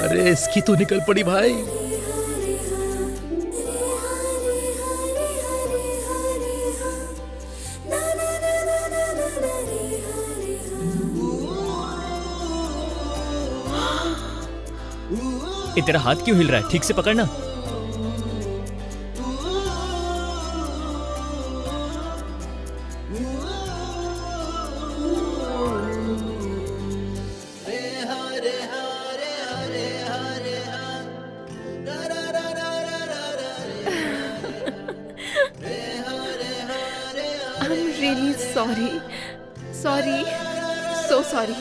अरे इसकी तो निकल पड़ी भाई। ये तेरा हाथ क्यों हिल रहा है? ठीक से पकड़ना। I'm really sorry. Sorry. So sorry.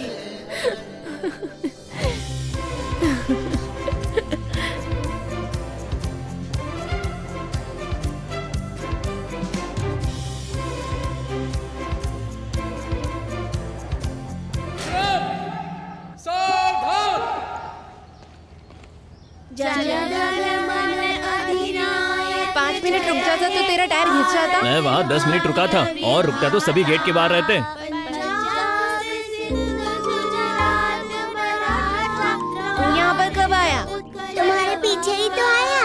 पाँच मिनट रुक जाता तो तेरा टायर घिस जाता। मैं वहाँ 10 मिनट रुका था और रुकता तो सभी गेट के बाहर रहते। यहाँ पर कब आया? तुम्हारे पीछे ही तो आया।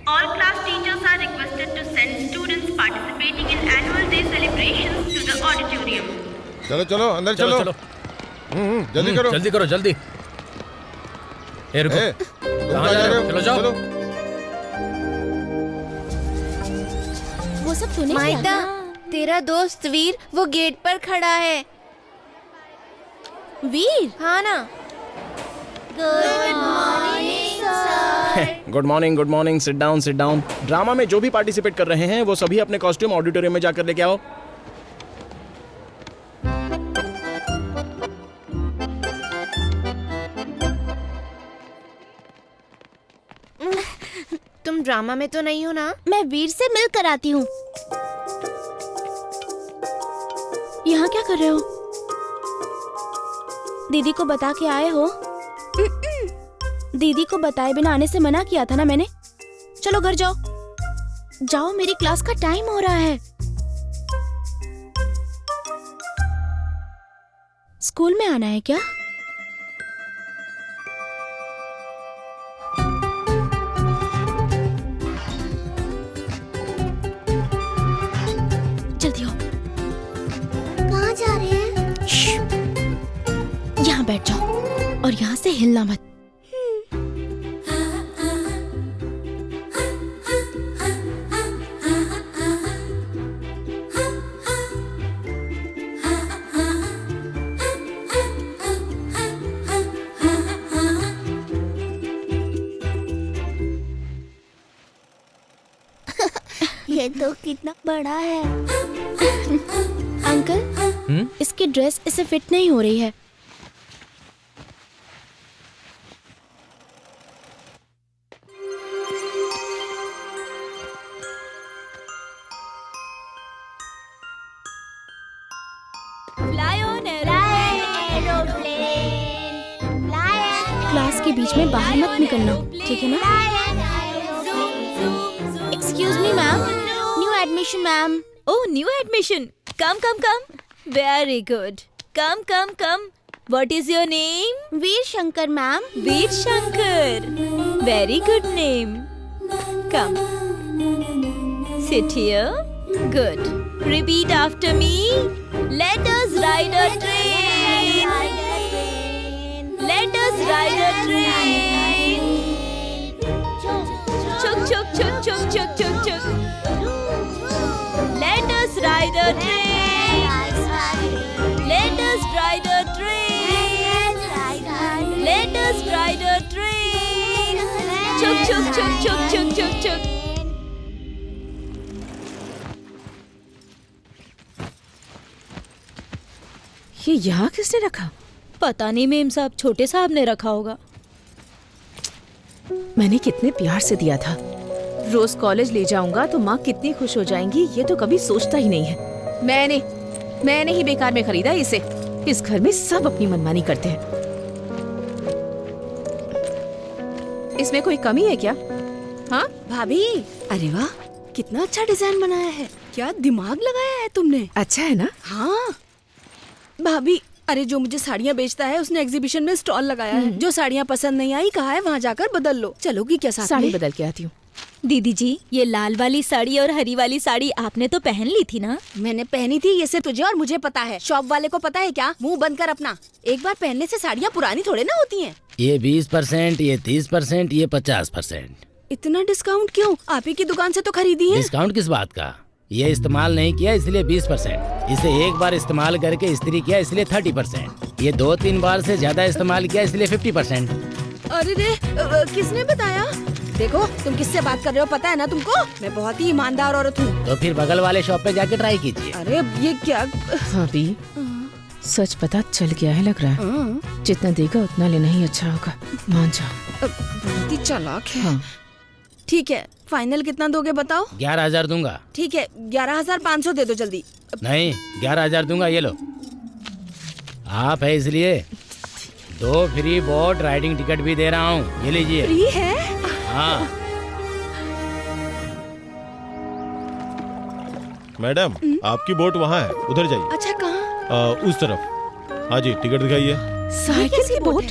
All class teachers are requested to send students participating in annual day celebrations to the auditorium. चलो चलो अंदर चलो, चलो जल्दी करो। जल्दी करो जल्दी। ए रुको, कहाँ जा रहे हो? चलो जाओ। वो सब तूने माइता, तेरा दोस्त वीर वो गेट पर खड़ा है। वीर, हाँ ना? Good morning, sit down. Drama में जो भी पार्टिसिपेट कर रहे हैं वो सभी अपने कॉस्ट्यूम ऑडिटोरियम में जाकर लेके आओ। तुम ड्रामा में तो नहीं हो ना? मैं वीर से मिल कर आती हूँ। यहाँ क्या कर रहे हो? दीदी को बता के आए हो? दीदी को बताए बिना आने से मना किया था ना मैंने। चलो घर जाओ, जाओ, मेरी क्लास का टाइम हो रहा है। स्कूल में आना है क्या? जल्दी आओ। कहाँ जा रहे हैं? यहाँ बैठ जाओ और यहाँ से हिलना मत। ये तो कितना बड़ा है। अंकल, इसकी ड्रेस इसे फिट नहीं हो रही है। क्लास के बीच में बाहर मत निकलना, ठीक है ना? Excuse me ma'am, new admission ma'am. Oh, new admission. Come. Very good. Come. What is your name? Veer Shankar ma'am. Veer Shankar. Very good name. Come. Sit here. Good. Repeat after me. Let us ride a train. Let us ride a train. Chuk. Let us ride a train. Let us ride a train. Let us ride a train. Chuk. ये यहाँ किसने रखा? पता नहीं ma'am साहब, छोटे साहब ने रखा होगा। मैंने कितने प्यार से दिया था। रोज कॉलेज ले जाऊंगा तो माँ कितनी खुश हो जाएंगी, ये तो कभी सोचता ही नहीं है। मैंने ही बेकार में खरीदा इसे। इस घर में सब अपनी मनमानी करते हैं। इसमें कोई कमी है क्या? हाँ भाभी, अरे वाह, कितना अच्छा डिजाइन बनाया है। क्या दिमाग लगाया है तुमने। अच्छा है ना? हाँ भाभी, अरे जो मुझे साड़ियाँ बेचता है उसने एग्जीबिशन में स्टॉल लगाया है। जो साड़ियाँ पसंद नहीं आई कहा है वहाँ जाकर बदल लो। चलोगी क्या साथ साड़ी में? बदल के आती हूँ। दीदी जी, ये लाल वाली साड़ी और हरी वाली साड़ी आपने तो पहन ली थी ना? मैंने पहनी थी, ये सिर्फ तुझे और मुझे पता है। शॉप वाले को पता है क्या? मुंह बंद कर अपना। एक बार पहनने से साड़ियाँ पुरानी थोड़े ना होती हैं। ये 20%, ये 30%, ये 50%। इतना डिस्काउंट क्यों? आप ही की दुकान से तो खरीदी है। डिस्काउंट किस बात का? ये इस्तेमाल नहीं किया इसलिए 20%। इसे एक बार इस्तेमाल करके इस्त्री किया इसलिए 30%। ये 2-3 बार से ज्यादा इस्तेमाल किया इसलिए 50%। अरे रे, किसने बताया? देखो तुम किससे बात कर रहे हो पता है ना तुमको? मैं बहुत ही ईमानदार औरत हूँ। तो फिर बगल वाले शॉप पे जाके ट्राई कीजिए। अरे ये क्या? भाभी सच पता चल गया है लग रहा है। जितना देगा उतना लेना ही अच्छा होगा, मान जाओ। बहुत ही चालाक है। हाँ। ठीक है, फाइनल कितना दोगे बताओ? 11,000 दूंगा। ठीक है, 11,500 दे दो जल्दी। नहीं, 11,000 दूंगा। ये लो, आप है इसलिए 2 फ्री बोट राइडिंग टिकट भी दे रहा हूँ। ये लीजिए। फ्री है? हाँ। मैडम आपकी बोट वहाँ है, उधर जाइए। अच्छा कहाँ? उस तरफ। हाँ जी, टिकट दिखाइए। साइकिल की बोट?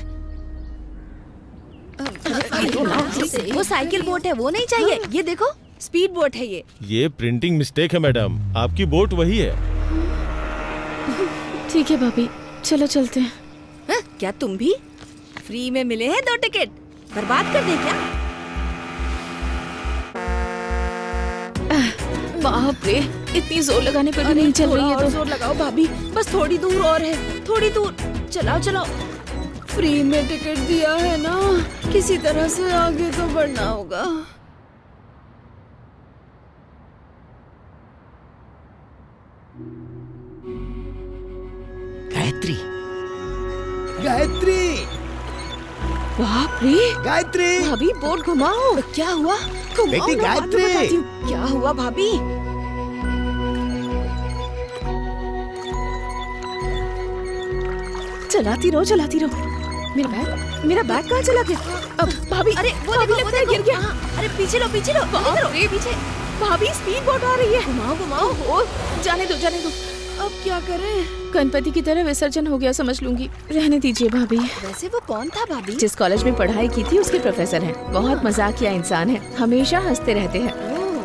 वो साइकिल बोट है, वो नहीं चाहिए। ये देखो स्पीड बोट है ये। ये प्रिंटिंग मिस्टेक है मैडम, आपकी बोट वही है। ठीक है भाभी, चलो चलते हैं। हाँ, क्या तुम भी? फ्री में मिले हैं 2 टिकट, बर्बाद कर दे क्या? बाप रे, इतनी जोर लगाने पर भी नहीं चल रही है थोड़ा और तो। जोर लगाओ भाभी, बस थोड़ी दूर और है, थोड़ी दूर। चलाओ चलाओ। फ्री में टिकट दिया है ना, किसी तरह से आगे तो बढ़ना होगा। गायत्री, बाप रे, गायत्री, भाभी बोट घुमाओ। क्या हुआ? घुमाओ बेटी ना, बाद में गायत्री। बताती हूँ। क्या हुआ भाभी? चलाती रहो। मेरा बैग कहाँ चला गया? अब भाभी, अरे वो भाभी देखो, लगता है गिर गया। अरे पीछे लो पीछे लो, पीछे। भाभी स्पीड बोट आ रही है। घुमाओ। ओ, जाने दो। अब क्या करें? गणपति की तरह विसर्जन हो गया समझ लूंगी। रहने दीजिए भाभी। वैसे वो कौन था भाभी? जिस कॉलेज में पढ़ाई की थी उसके प्रोफेसर हैं। बहुत मजाकिया इंसान है, हमेशा हंसते रहते हैं।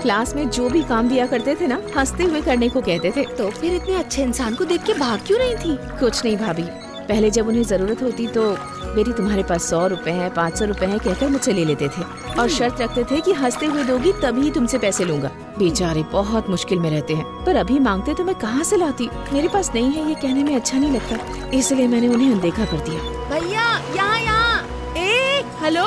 क्लास में जो भी काम दिया करते थे ना, हंसते हुए करने को कहते थे। तो फिर इतने अच्छे इंसान को देख के भाग क्यों रही थी? कुछ नहीं भाभी, पहले जब उन्हें जरूरत होती तो बेटी तुम्हारे पास 100 रुपए हैं, 500 रुपए हैं कहकर मुझसे ले लेते थे और शर्त रखते थे कि हंसते हुए दोगी तभी तुमसे पैसे लूंगा। बेचारे बहुत मुश्किल में रहते हैं, पर अभी मांगते तो मैं कहाँ से लाती? मेरे पास नहीं है ये कहने में अच्छा नहीं लगता, इसलिए मैंने उन्हें अनदेखा कर दिया। भैया यहाँ। हेलो,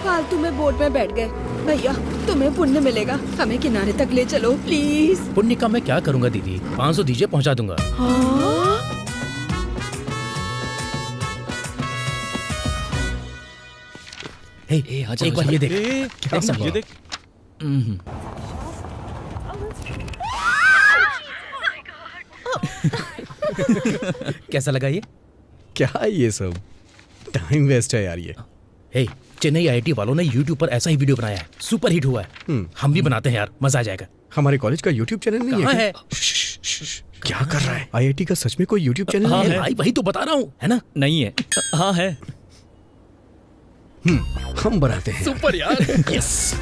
फालतू में बोट में बैठ गए। भैया तुम्हें पुण्य मिलेगा, हमें किनारे तक ले चलो प्लीज। पुण्य का मैं क्या करूंगा दीदी? 500 दीजिए, पहुंचा दूंगा। हे, एक बार ये देख। ये देख। कैसा लगा ये? क्या ये सब टाइम वेस्ट है यार ये। हे, चेन्नई IIT वालों ने YouTube पर ऐसा ही वीडियो बनाया है, सुपर हिट हुआ है। हम भी बनाते हैं यार, मजा आ जाएगा। हमारे कॉलेज का YouTube चैनल नहीं कहाँ है है? क्या कर रहा है? IIT का सच में कोई YouTube चैनल हाँ नहीं है भाई, वही तो बता रहा हूँ, है ना? नहीं है। हाँ है। हम बनाते हैं। सुपर यार। यस।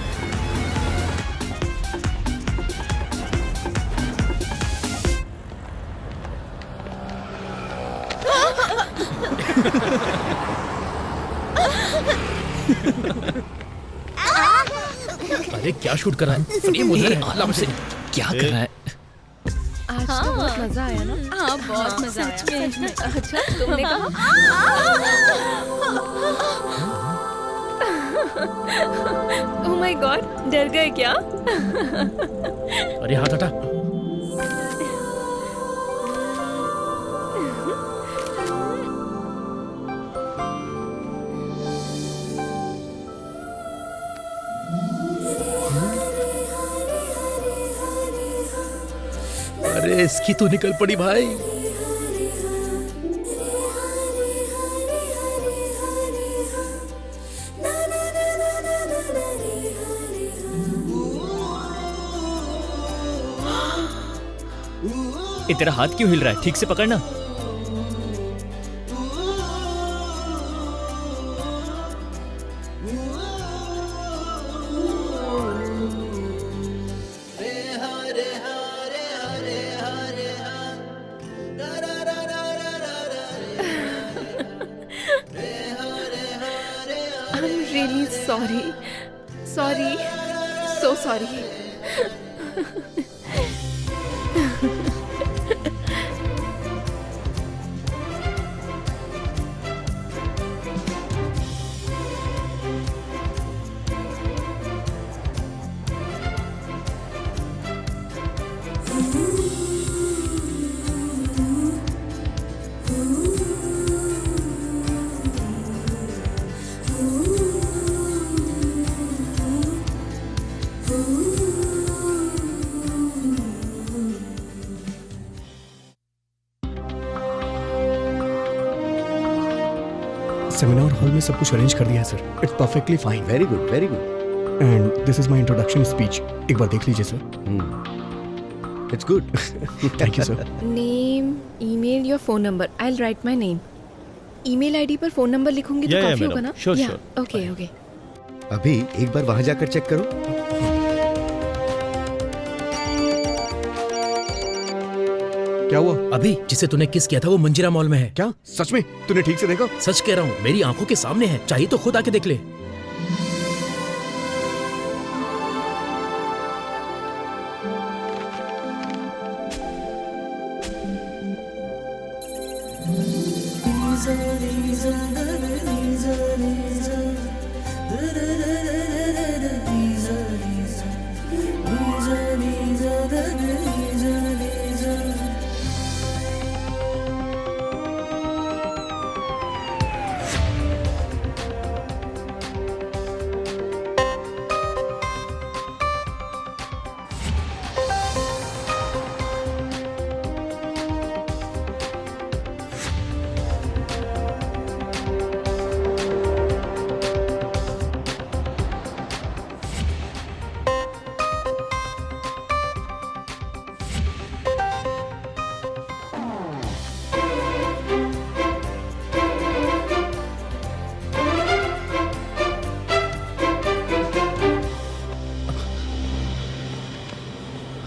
अरे क्या शूट कर रहा है? फ्रेम उधर है, आराम से। क्या कर रहा है? आज तो बहुत मजा आया ना? हाँ बहुत मजा आया। अच्छा तुमने कहा? ओह माय गॉड, डर गए क्या? अरे हाथ हटा। अरे इसकी तो निकल पड़ी भाई। तेरा हाथ क्यों हिल रहा है? ठीक से पकड़ना। Sorry sorry so sorry. Seminar hall में सब कुछ अरेंज कर दिया है sir. It's perfectly fine. Very good very good. And this is my introduction speech. एक बार देख लीजिए sir. It's good. Thank you sir. Name, email, your phone number. I will write my name. Email ID पर phone number लिखूंगी तो काफी होगा ना? Sure sure. Okay okay. अभी एक बार वहां जाकर चेक करो। क्या हुआ? अभी जिसे तूने किस किया था वो मंजीरा मॉल में है। क्या सच में? तूने ठीक से देखा? सच कह रहा हूँ, मेरी आंखों के सामने है। चाहिए तो खुद आके देख ले।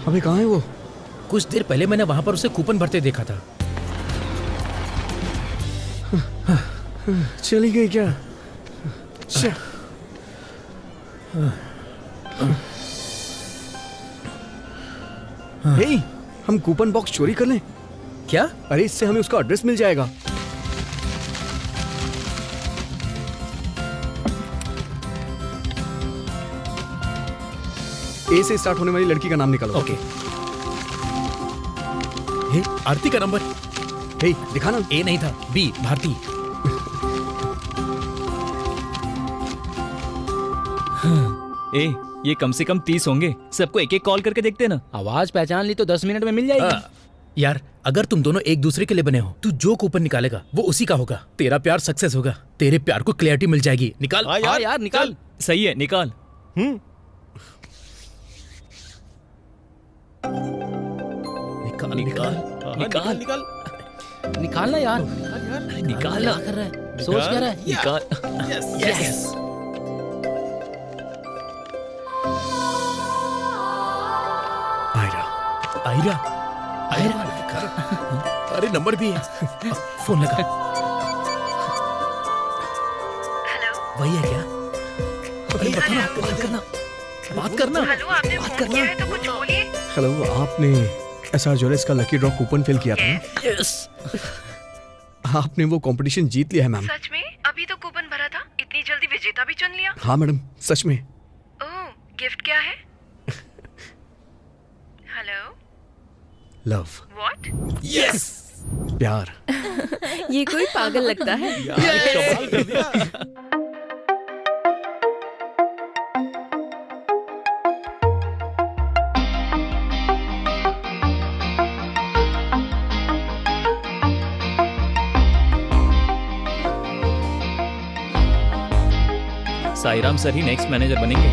अबे कहाँ है वो? कुछ देर पहले मैंने वहां पर उसे कूपन भरते देखा था। चली गई क्या? हे, हम कूपन बॉक्स चोरी कर लें क्या? अरे इससे हमें उसका एड्रेस मिल जाएगा। ए से स्टार्ट होने वाली लड़की का नाम निकालो। ओके। हे, आरती का नंबर। हे, दिखा ना। ए नहीं था, बी, भारती। ए, ये कम से कम 30 होंगे। सबको एक एक कॉल करके देखते ना। आवाज पहचान ली तो 10 मिनट में मिल जाएगी। यार अगर तुम दोनों एक दूसरे के लिए बने हो, तू जो कूपन निकालेगा वो उसी का होगा। तेरा प्यार सक्सेस होगा। तेरे प्यार को क्लैरिटी मिल जाएगी। निकाल। हाँ यार निकाल। सही है, निकाल। निकाल निकाल निकाल निकाल निकालना यार। निकाल क्या कर रहा है? सोच क्या रहा है? निकाल। यस। आयरा। आयरा। आयरा। अरे नंबर भी है। फोन लगा। हेलो। वही है क्या? अरे बता ना, बात करना। बात करना। हेलो, आपने फोन किया है तो कुछ बोलिए। हेलो, आपने एसआर ज्वेलर्स का लकी ड्रॉ कूपन फिल किया था ना? यस। आपने वो कंपटीशन जीत लिया है मैम। सच में? अभी तो कूपन भरा था, इतनी जल्दी विजेता भी चुन लिया? हाँ मैडम, सच में। ओह, गिफ्ट क्या है? हेलो। लव। व्हाट? यस। प्यार। ये कोई पागल लगता है। कमाल कर दिया। साईराम सर ही नेक्स्ट मैनेजर बनेंगे।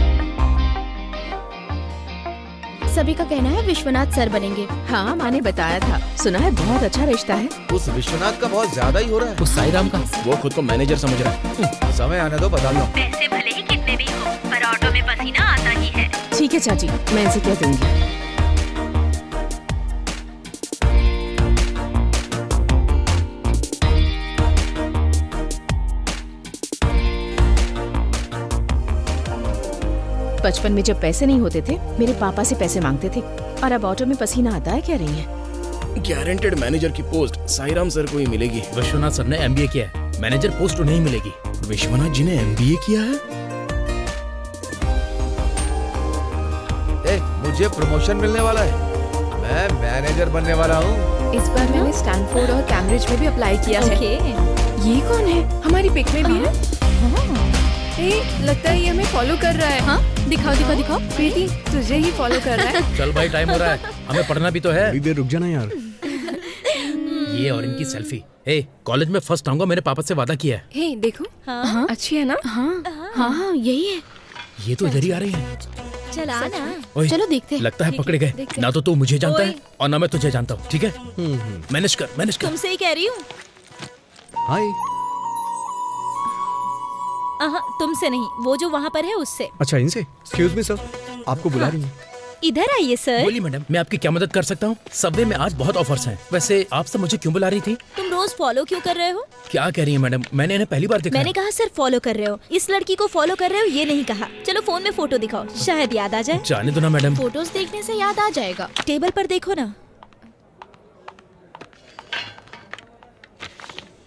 सभी का कहना है विश्वनाथ सर बनेंगे। हाँ, माँ ने बताया था। सुना है बहुत अच्छा रिश्ता है। उस विश्वनाथ का बहुत ज्यादा ही हो रहा है। उस साईराम का। वो खुद को मैनेजर समझ रहा है। समय आने दो, बता लो। पैसे भले ही कितने भी हो, पर ऑटो में पसीना आता ही है। ठीक है चाची, मैं इनसे कह दूंगी। बचपन में जब पैसे नहीं होते थे मेरे पापा से पैसे मांगते थे, और अब ऑटो में पसीना आता है, कह रही है। गारंटेड मैनेजर की पोस्ट साईराम सर को ही मिलेगी। विश्वनाथ सर ने MBA किया है, मैनेजर पोस्ट उन्हें ही मिलेगी। विश्वनाथ जी ने MBA किया है? मुझे प्रमोशन मिलने वाला है, मैं मैनेजर बनने वाला हूँ। इस बार मैंने स्टैनफोर्ड और कैम्ब्रिज में भी अप्लाई किया है। ये कौन है? हमारी पिक में भी है। लगता है ये हमें फॉलो कर रहा है। हाँ? दिखाओ दिखाओ दिखाओ। प्रीति तुझे ही फॉलो कर रहा है। चल भाई, टाइम हो रहा है, हमें पढ़ना भी तो है। एक देर रुक जाना यार। ये और इनकी सेल्फी। कॉलेज में फर्स्ट आऊंगा, मैंने पापा से वादा किया है। हे देखो। हाँ? अच्छी है ना? हाँ हाँ हाँ यही है। ये तो इधर ही आ रही है। चला ना, चलो देखते हैं। लगता है पकड़े गए। ना तो तू मुझे जानता है और ना मैं तुझे जानता हूँ। ठीक है, मैनेज कर। तुमसे ही कह रही हूँ। हाय। तुमसे नहीं, वो जो वहाँ पर है उससे। अच्छा, इनसे। एक्सक्यूज मी सर, आपको बुला रही हैं। इधर आइए सर। बोलिए मैडम, मैं आपकी क्या मदद कर सकता हूँ? सबवे में आज बहुत ऑफर्स हैं। वैसे आप सब मुझे क्यों बुला रही थी? तुम रोज फॉलो क्यों कर रहे हो? क्या कह रही है मैडम? मैंने इन्हें पहली बार देखा। मैंने कहा सिर्फ फॉलो कर रहे हो, इस लड़की को फॉलो कर रहे हो ये नहीं कहा। चलो फोन में फोटो दिखाओ, शायद याद आ जाए। जाने दो ना मैडम। फोटोज देखने से याद आ जाएगा। टेबल पर देखो ना।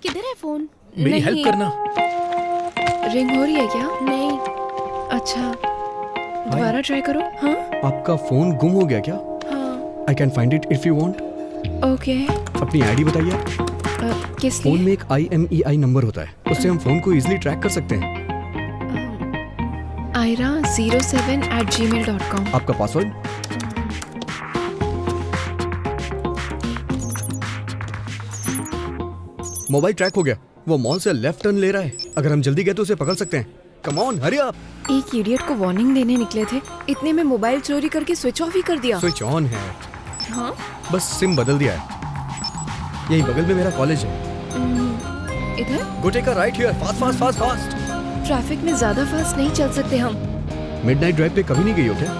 किधर है फोन? मेरी हेल्प करना। रिंग हो रही है क्या? नहीं। अच्छा, दोबारा ट्राई करो। हाँ? आपका फोन गुम हो गया क्या? हाँ। I can find it if you want. Okay. अपनी आईडी बताइए। किस फोन लिए? में एक IMEI नंबर होता है, उससे हम फोन को इजीली ट्रैक कर सकते हैं। Aira07@gmail.com। आपका पासवर्ड? मोबाइल ट्रैक हो गया। वो मॉल से लेफ्ट टर्न ले रहा है। अगर हम जल्दी गए तो उसे पकड़ सकते हैं। Come on, hurry up. एक इडियट को वार्निंग देने निकले थे, इतने में मोबाइल चोरी करके स्विच ऑफ ही कर दिया। स्विच ऑन है। हाँ? बस सिम बदल दिया है। यही बगल में मेरा कॉलेज है। इधर? Go take a right here, fast fast fast fast. Traffic में ज्यादा फास्ट नहीं चल सकते हम। मिडनाइट ड्राइव पे कभी नहीं गई हो क्या?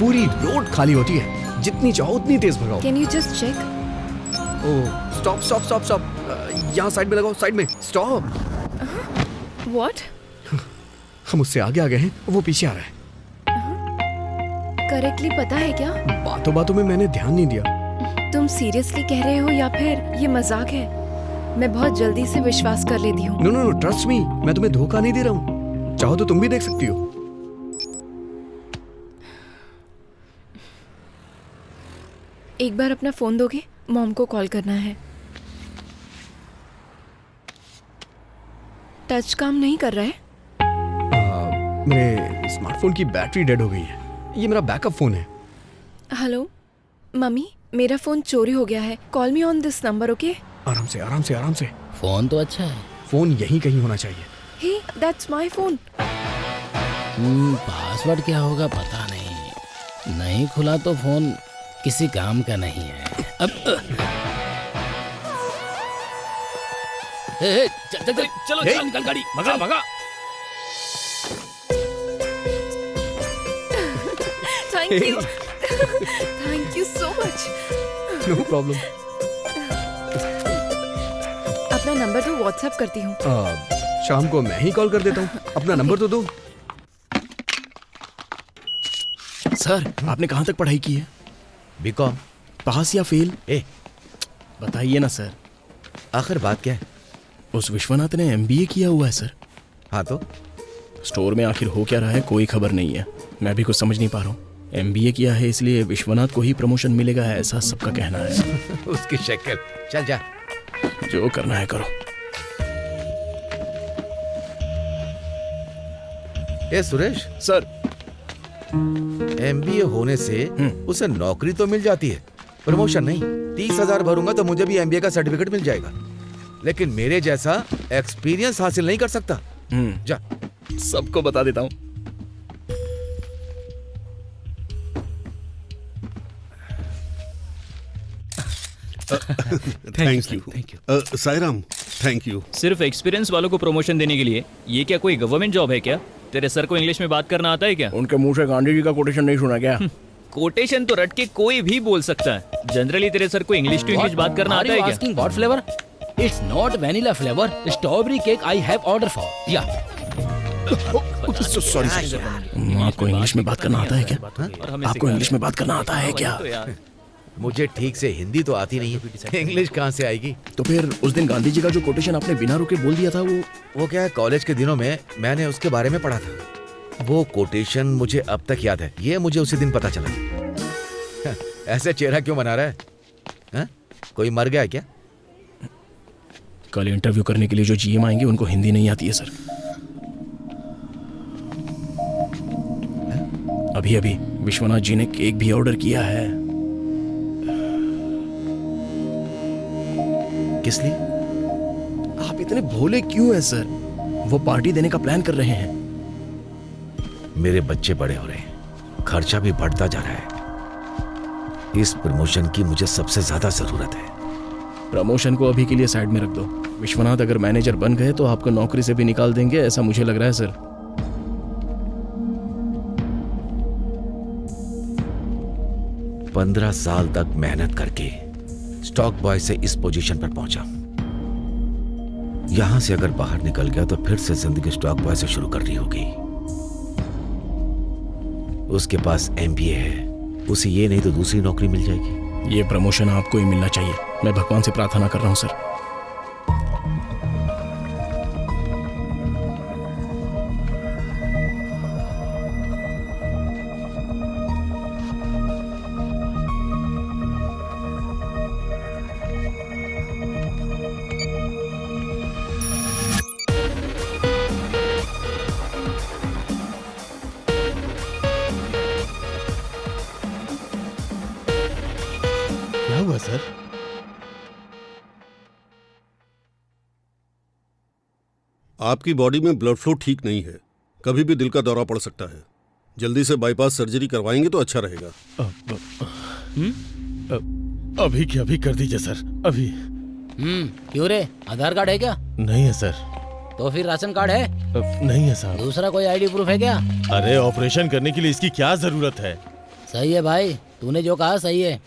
पूरी रोड खाली होती है, जितनी चाहो उतनी तेज भगाओ। Can you just check? Oh, stop stop stop stop. यहाँ साइड में लगाओ, साइड में। स्टॉप। व्हाट? हम उससे आगे आ गए हैं, वो पीछे आ रहा है। करेक्टली पता है क्या? बातों बातों में मैंने ध्यान नहीं दिया। तुम सीरियसली कह रहे हो या फिर ये मजाक है? मैं बहुत जल्दी से विश्वास कर लेती हूँ। No no no, trust me, मैं तुम्हें धोखा नहीं दे रहा हूँ। चाहो तो तुम भी देख सकती हो। एक बार अपना फोन दोगे? मॉम को कॉल करना है। टच काम नहीं कर रहा है? मेरे स्मार्टफोन की बैटरी डेड हो गई है। ये मेरा बैकअप फोन है। हेलो मम्मी, मेरा फोन चोरी हो गया है। Call me on this number, okay? आराम से आराम से आराम से। फोन तो अच्छा है। फोन यहीं कहीं होना चाहिए। हे, दैट्स माय फोन। पासवर्ड क्या होगा पता नहीं। नहीं खुला तो फोन किसी काम का नहीं है। अब चलो निकल गाड़ी, भगा भगा। Thank you. Thank you so much. No problem. अपना नंबर तो व्हाट्सएप करती हूँ। शाम को मैं ही कॉल कर देता हूँ। अपना नंबर तो दो। सर, आपने कहाँ तक पढ़ाई की है? बीकॉम। पास या फेल? बताइए ना सर। आखिर बात क्या है? उस विश्वनाथ ने MBA किया हुआ है सर। हाँ तो? स्टोर में आखिर हो क्या रहा है कोई खबर नहीं है। मैं भी कुछ समझ नहीं पा रहा हूँ। MBA किया है इसलिए विश्वनाथ को ही प्रमोशन मिलेगा, ऐसा सबका कहना है। उसकी शक्ल। चल जा, जो करना है करो। ए सुरेश सर, MBA होने से उसे नौकरी तो मिल जाती है, प्रमोशन नहीं। 30,000 भरूंगा तो मुझे भी MBA का सर्टिफिकेट मिल जाएगा, लेकिन मेरे जैसा एक्सपीरियंस हासिल नहीं कर सकता। जा, सबको बता देता हूँ। Thank you. Sairam, thank you. सिर्फ एक्सपीरियंस वालों को प्रमोशन देने के लिए? ये क्या कोई गवर्नमेंट जॉब है क्या? तेरे सर को इंग्लिश में बात करना आता है क्या? उनके मुंह से गांधी जी का कोटेशन नहीं सुना क्या? कोटेशन तो रट के कोई भी बोल सकता है। जनरली तेरे सर को इंग्लिश टू इंग्लिश बात करना आता है क्या? Asking what flavor? It's not vanilla flavor. Strawberry cake I have ordered for. Yeah. Sorry. आपको इंग्लिश में बात करना आता है क्या? आपको इंग्लिश में बात करना आता है क्या? मुझे ठीक से हिंदी तो आती नहीं है, इंग्लिश कहाँ से आएगी? तो फिर उस दिन गांधी जी का जो कोटेशन आपने बिना रुके बोल दिया था वो क्या है, कॉलेज के दिनों में मैंने उसके बारे में पढ़ा था। वो कोटेशन मुझे अब तक याद है, ये मुझे उसी दिन पता चला। ऐसे चेहरा क्यों बना रहा है? हा? कोई मर गया है क्या? कल इंटरव्यू करने के लिए जो जीएम आएंगे उनको हिंदी नहीं आती है सर। अभी अभी विश्वनाथ जी ने केक भी ऑर्डर किया है। किस लिए? आप इतने भोले क्यों हैं सर? वो पार्टी देने का प्लान कर रहे हैं। मेरे बच्चे बड़े हो रहे हैं, खर्चा भी बढ़ता जा रहा है। इस प्रमोशन की मुझे सबसे ज्यादा जरूरत है। प्रमोशन को अभी के लिए साइड में रख दो। विश्वनाथ अगर मैनेजर बन गए तो आपको नौकरी से भी निकाल देंगे, ऐसा मुझे लग रहा है सर। 15 साल तक मेहनत करके स्टॉक बॉय से इस पोजीशन पर पहुंचा। यहां से अगर बाहर निकल गया तो फिर से जिंदगी स्टॉक बॉय से शुरू करनी होगी। उसके पास एमबीए है, उसे ये नहीं तो दूसरी नौकरी मिल जाएगी। ये प्रमोशन आपको ही मिलना चाहिए। मैं भगवान से प्रार्थना कर रहा हूं सर। क्या हुआ सर? आपकी बॉडी में ब्लड फ्लो ठीक नहीं है, कभी भी दिल का दौरा पड़ सकता है। जल्दी से बाईपास सर्जरी करवाएंगे तो अच्छा रहेगा। अभी क्या अभी कर दीजिए सर, अभी। क्यों रे, आधार कार्ड है क्या? नहीं है सर। तो फिर राशन कार्ड है? नहीं है साहब। दूसरा कोई आईडी प्रूफ है क्या? अरे ऑपरेशन करने के लिए इसकी क्या जरूरत है? सही है भाई, तूने जो कहा सही है।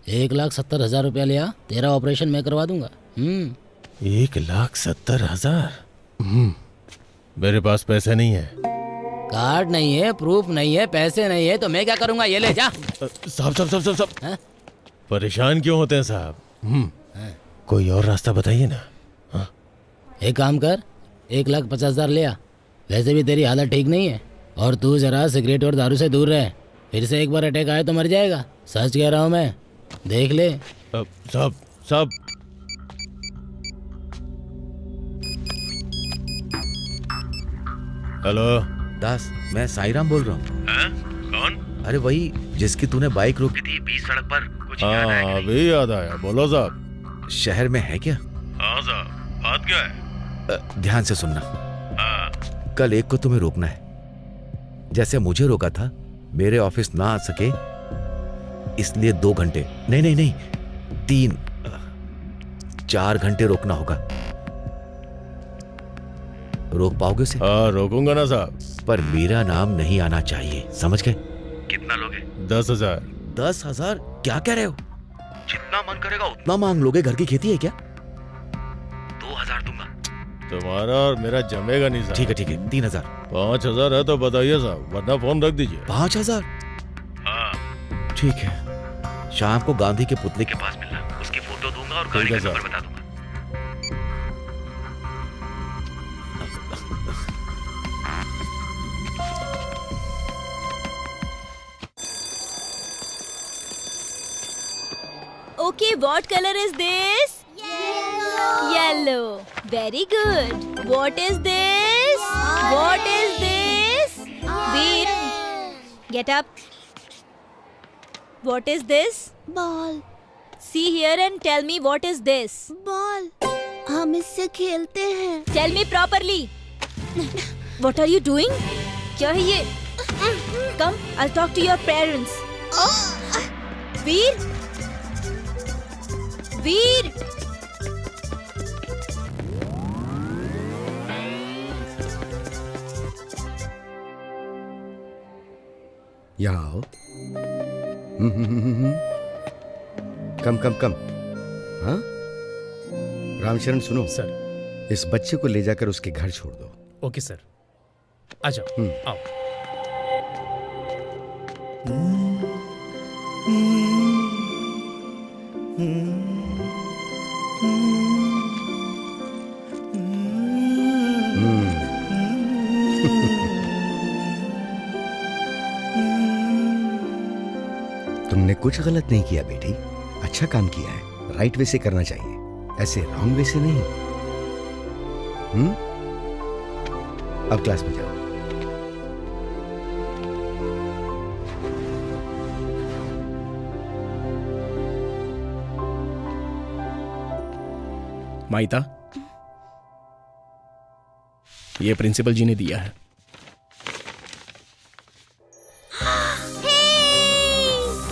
1,70,000 रुपया लिया, तेरा ऑपरेशन मैं करवा दूंगा। 1,70,000? मेरे पास पैसे नहीं है। कार्ड नहीं है, प्रूफ नहीं है, पैसे नहीं है, तो मैं क्या करूंगा? ये ले जा। साहब परेशान क्यों होते हैं साहब? कोई और रास्ता बताइए ना। एक काम कर, 1,50,000 ले आ। वैसे भी तेरी हालत ठीक नहीं है, और तू जरा सिगरेट और दारू से दूर रहे। फिर से एक बार अटैक आए तो मर जाएगा, सच कह रहा हूँ मैं, देख ले। साहब हेलो दास, मैं साईराम बोल रहा हूँ। कौन? अरे वही जिसकी तूने बाइक रोकी थी बीच सड़क पर। कुछ याद आया कि नहीं? अभी याद आया, बोलो साहब। शहर में है क्या? हाँ साहब, बात क्या है? ध्यान से सुनना। कल एक को तुम्हें रोकना है, जैसे मुझे रोका था। मेरे ऑफिस ना आ सके इसलिए 2 घंटे नहीं 3 4 घंटे रोकना होगा। रोक पाओगे उसे? हाँ रोकूंगा ना साहब, पर मेरा नाम नहीं आना चाहिए, समझ गए? कितना लोगे? 10,000। 10,000? क्या कह रहे हो? जितना मन करेगा उतना मांग लोगे, घर की खेती है क्या? 2,000 दूंगा। तुम्हारा और मेरा जमेगा नहीं साहब। ठीक है 3,000। 5,000 है तो बताइए साहब, वरना फोन रख दीजिए। 5,000? हाँ ठीक है, शाम को गांधी के पुतले के पास मिलना, उसकी फोटो दूंगा और गाड़ी का नंबर बता दूंगा। Okay, what color is this? Yellow. Very good. What is this? What is this? Veer, get up. What is this? Ball. See here and tell me what is this? Ball, हम इससे खेलते हैं। Tell me properly. What are you doing? क्या है ये? Come, I'll talk to your parents. Veer. वीर, यहाँ आओ। कम। हाँ रामशरण, सुनो सर। इस बच्चे को ले जाकर उसके घर छोड़ दो। Okay sir. आ जाओ, आओ। तुमने कुछ गलत नहीं किया बेटी, अच्छा काम किया है। राइट वे से करना चाहिए, ऐसे रॉन्ग वे से नहीं। अब क्लास में जाओ। माइता, ये प्रिंसिपल जी ने दिया है।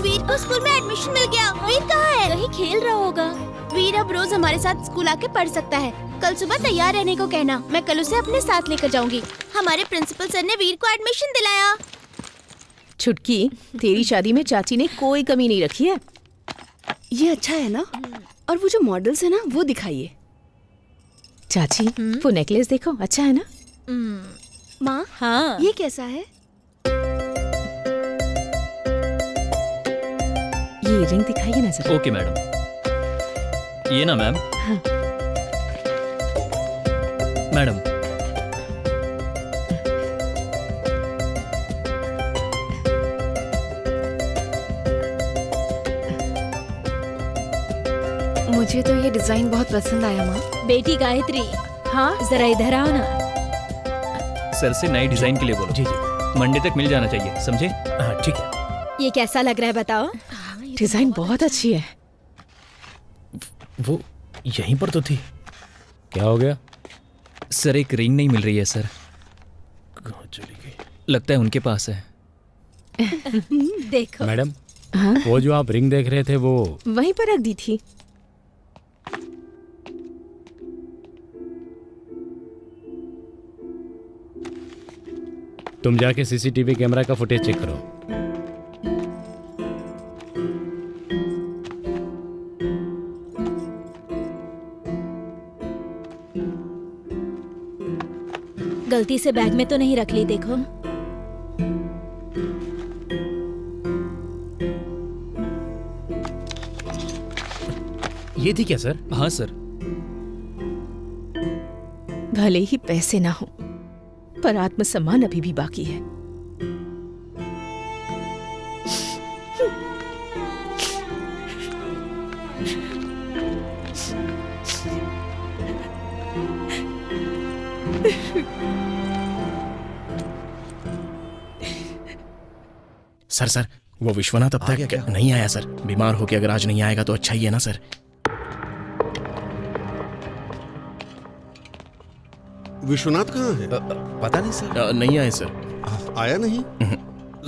वीर को स्कूल में एडमिशन मिल गया। वीर कहाँ है? कहीं खेल रहा होगा। वीर अब रोज हमारे साथ स्कूल आके पढ़ सकता है। कल सुबह तैयार रहने को कहना, मैं कल उसे अपने साथ लेकर जाऊंगी। हमारे प्रिंसिपल सर ने वीर को एडमिशन दिलाया। छुटकी, तेरी शादी में चाची ने कोई कमी नहीं रखी है। ये अच्छा है ना? और वो जो मॉडल्स है ना, वो दिखाइए। चाची, वो नेकलेस देखो, अच्छा है ना? माँ, हाँ, ये कैसा है? ये रिंग दिखाइए ना जरा। Okay madam. ये ना मैम। हाँ। मैडम, मुझे तो ये डिजाइन बहुत पसंद आया माँ। बेटी गायत्री, हाँ जरा इधर आओ ना। सर से नई डिजाइन के लिए बोलो। जी जी, मंडे तक मिल जाना चाहिए, समझे? हाँ ठीक है। ये कैसा लग रहा है बताओ? डिजाइन बहुत अच्छी है। वो यहीं पर तो थी। क्या हो गया? सर एक रिंग नहीं मिल रही है सर। कहाँ चली गई? लगता है उनके पास है। देखो मैडम, हाँ? वो जो आप रिंग देख रहे थे वो वहीं पर रख दी थी। तुम जाके सीसीटीवी कैमरा का फुटेज चेक करो। गलती से बैग में तो नहीं रख ली? देखो ये थी क्या सर? हाँ सर। भले ही पैसे ना हो, पर आत्मसम्मान अभी भी बाकी है। सर, वो विश्वनाथ अब तक नहीं आया सर। बीमार होके अगर आज नहीं आएगा तो अच्छा ही है ना सर। विश्वनाथ कहाँ है? पता नहीं सर। नहीं आए सर। आया नहीं?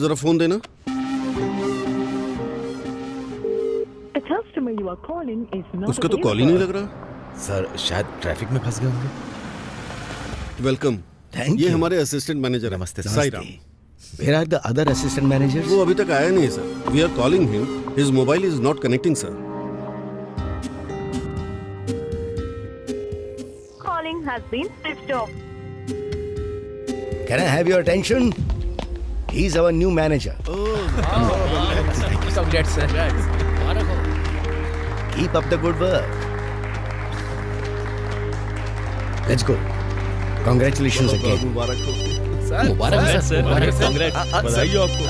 जरा फोन देना। उसका तो कॉल ही नहीं लग रहा। सर शायद ट्रैफिक में फंस गए होंगे। वेलकम। थैंक ये यू। हमारे असिस्टेंट मैनेजर। नमस्ते Sai Ram. Where are the other assistant managers? वो अभी तक आया नहीं sir. We are calling him. His mobile is not connecting, sir. Calling has been switched off. Can I have your attention? He's our new manager. Congrats, sir. Keep up the good work. Let's go. Congratulations again. मुबारक हो। मुबारक sir. बधाई हो आपको।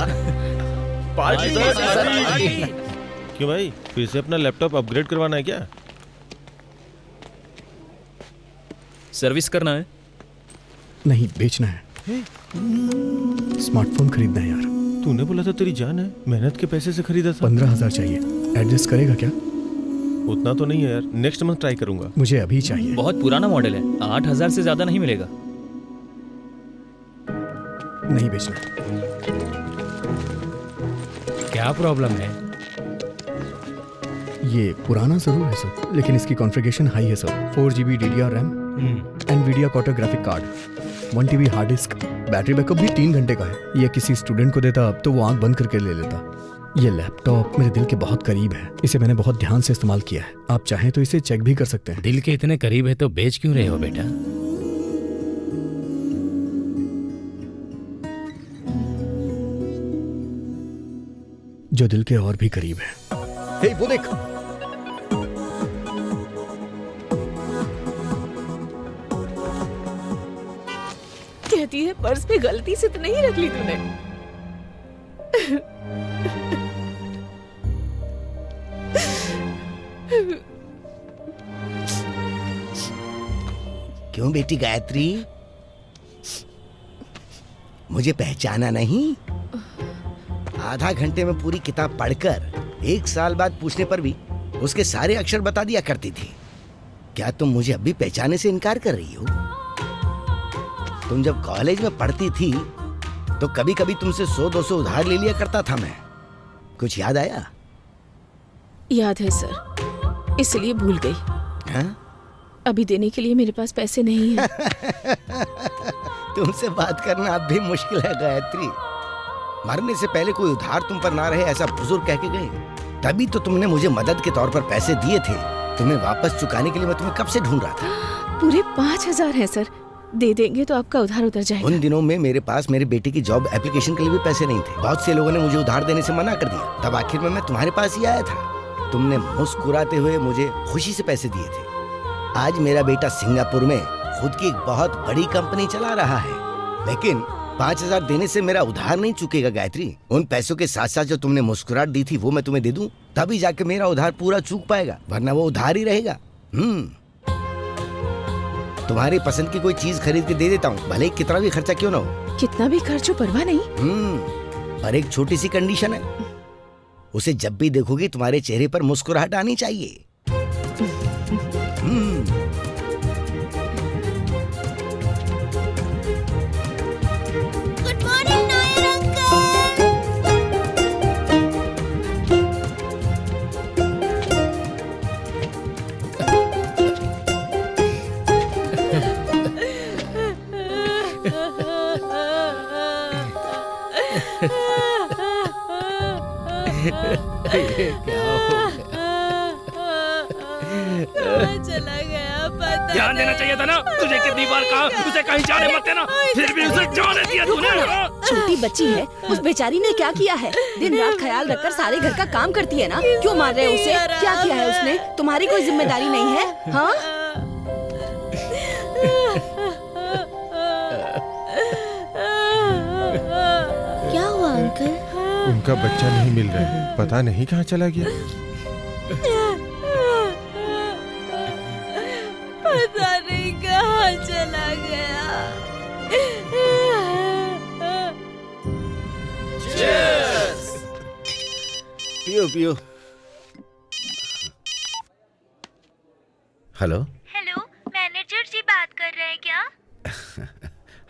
क्यों भाई, फिर से अपना laptop upgrade करवाना है क्या? सर्विस करना है? नहीं, बेचना है। स्मार्टफोन खरीदना है यार। तूने बोला था तेरी जान है, मेहनत के पैसे से खरीदा था। 15,000 चाहिए। एडजस्ट करेगा क्या? उतना तो नहीं है यार, नेक्स्ट मंथ ट्राई करूंगा। मुझे अभी चाहिए। बहुत पुराना मॉडल है, 8,000 से ज्यादा नहीं मिलेगा। नहीं बेचना। क्या प्रॉब्लम है? ये पुराना जरूर है सर, लेकिन इसकी कॉन्फ़िगरेशन हाई है sir. 4GB DDR RAM, NVIDIA quarter graphic card, 1 TB hard disk, battery backup भी 3 घंटे का है। ये किसी स्टूडेंट को देता अब तो वो आंख बंद करके ले लेता। ये लैपटॉप मेरे दिल के बहुत करीब है, इसे मैंने बहुत ध्यान से इस्तेमाल किया है। आप चाहें तो इसे चेक भी कर सकते हैं। दिल के इतने करीब है तो बेच क्यों रहे हो बेटा? जो दिल के और भी करीब है। हे वो देख, कहती है पर्स में गलती से तो नहीं रख ली तूने। क्यों बेटी गायत्री, मुझे पहचाना नहीं? आधा घंटे में पूरी किताब पढ़कर 1 साल बाद पूछने पर भी उसके सारे अक्षर बता दिया करती थी। क्या तुम मुझे अभी पहचानने से इनकार कर रही हो? तुम जब कॉलेज में पढ़ती थी तो कभी कभी तुमसे 100-200 उधार ले लिया करता था मैं। कुछ याद आया? याद है सर, इसलिए भूल गई। हाँ? अभी देने के लिए मेरे पास पैसे नहीं है। तुमसे बात करना अब भी मुश्किल है गायत्री। मरने से पहले कोई उधार तुम पर ना रहे ऐसा बुजुर्ग कह के गए। तभी तो तुमने मुझे मदद के तौर पर पैसे दिए थे। तुम्हें वापस चुकाने के लिए मैं तुम्हें कब से ढूंढ रहा था। पूरे 5,000 है सर, दे देंगे तो आपका उधार उतर जाएगा। उन दिनों में मेरे पास मेरे बेटे की जॉब एप्लीकेशन के लिए भी पैसे नहीं थे। बहुत से लोगों ने मुझे उधार देने से मना कर दिया। तब आखिर में मैं तुम्हारे पास ही आया था। तुमने मुस्कुराते हुए मुझे खुशी से पैसे दिए थे। आज मेरा बेटा सिंगापुर में खुद की एक बहुत बड़ी कंपनी चला रहा है, लेकिन 5,000 देने से मेरा उधार नहीं चुकेगा गायत्री। उन पैसों के साथ साथ जो तुमने मुस्कुराहट दी थी वो मैं तुम्हें दे दूं, तभी जाके मेरा उधार पूरा चूक पाएगा, वरना वो उधार ही रहेगा। तुम्हारी पसंद की कोई चीज खरीद के दे देता हूँ, भले कितना भी खर्चा क्यों ना हो। कितना भी खर्च हो परवाह नहीं। पर एक छोटी सी कंडीशन है, उसे जब भी देखोगी तुम्हारे चेहरे पर मुस्कुराहट आनी चाहिए। Good morning Nair uncle. चला गया पता ध्यान देना चाहिए था ना, तुझे कितनी बार कहा उसे कहीं जाने मत देना, फिर भी उसे जाने दिया तूने। छोटी बच्ची है, उस बेचारी ने क्या किया है? दिन रात ख्याल रखकर सारे घर का काम करती है ना, क्यों मार रहे हो उसे? क्या किया है उसने? तुम्हारी कोई जिम्मेदारी नहीं है? हाँ? क्या हुआ अंकल? उनका बच्चा नहीं मिल रहा है, पता नहीं कहाँ चला गया। पता नहीं कहाँ चला गया। पियो पियो। हेलो। हेलो, मैनेजर जी बात कर रहे हैं क्या?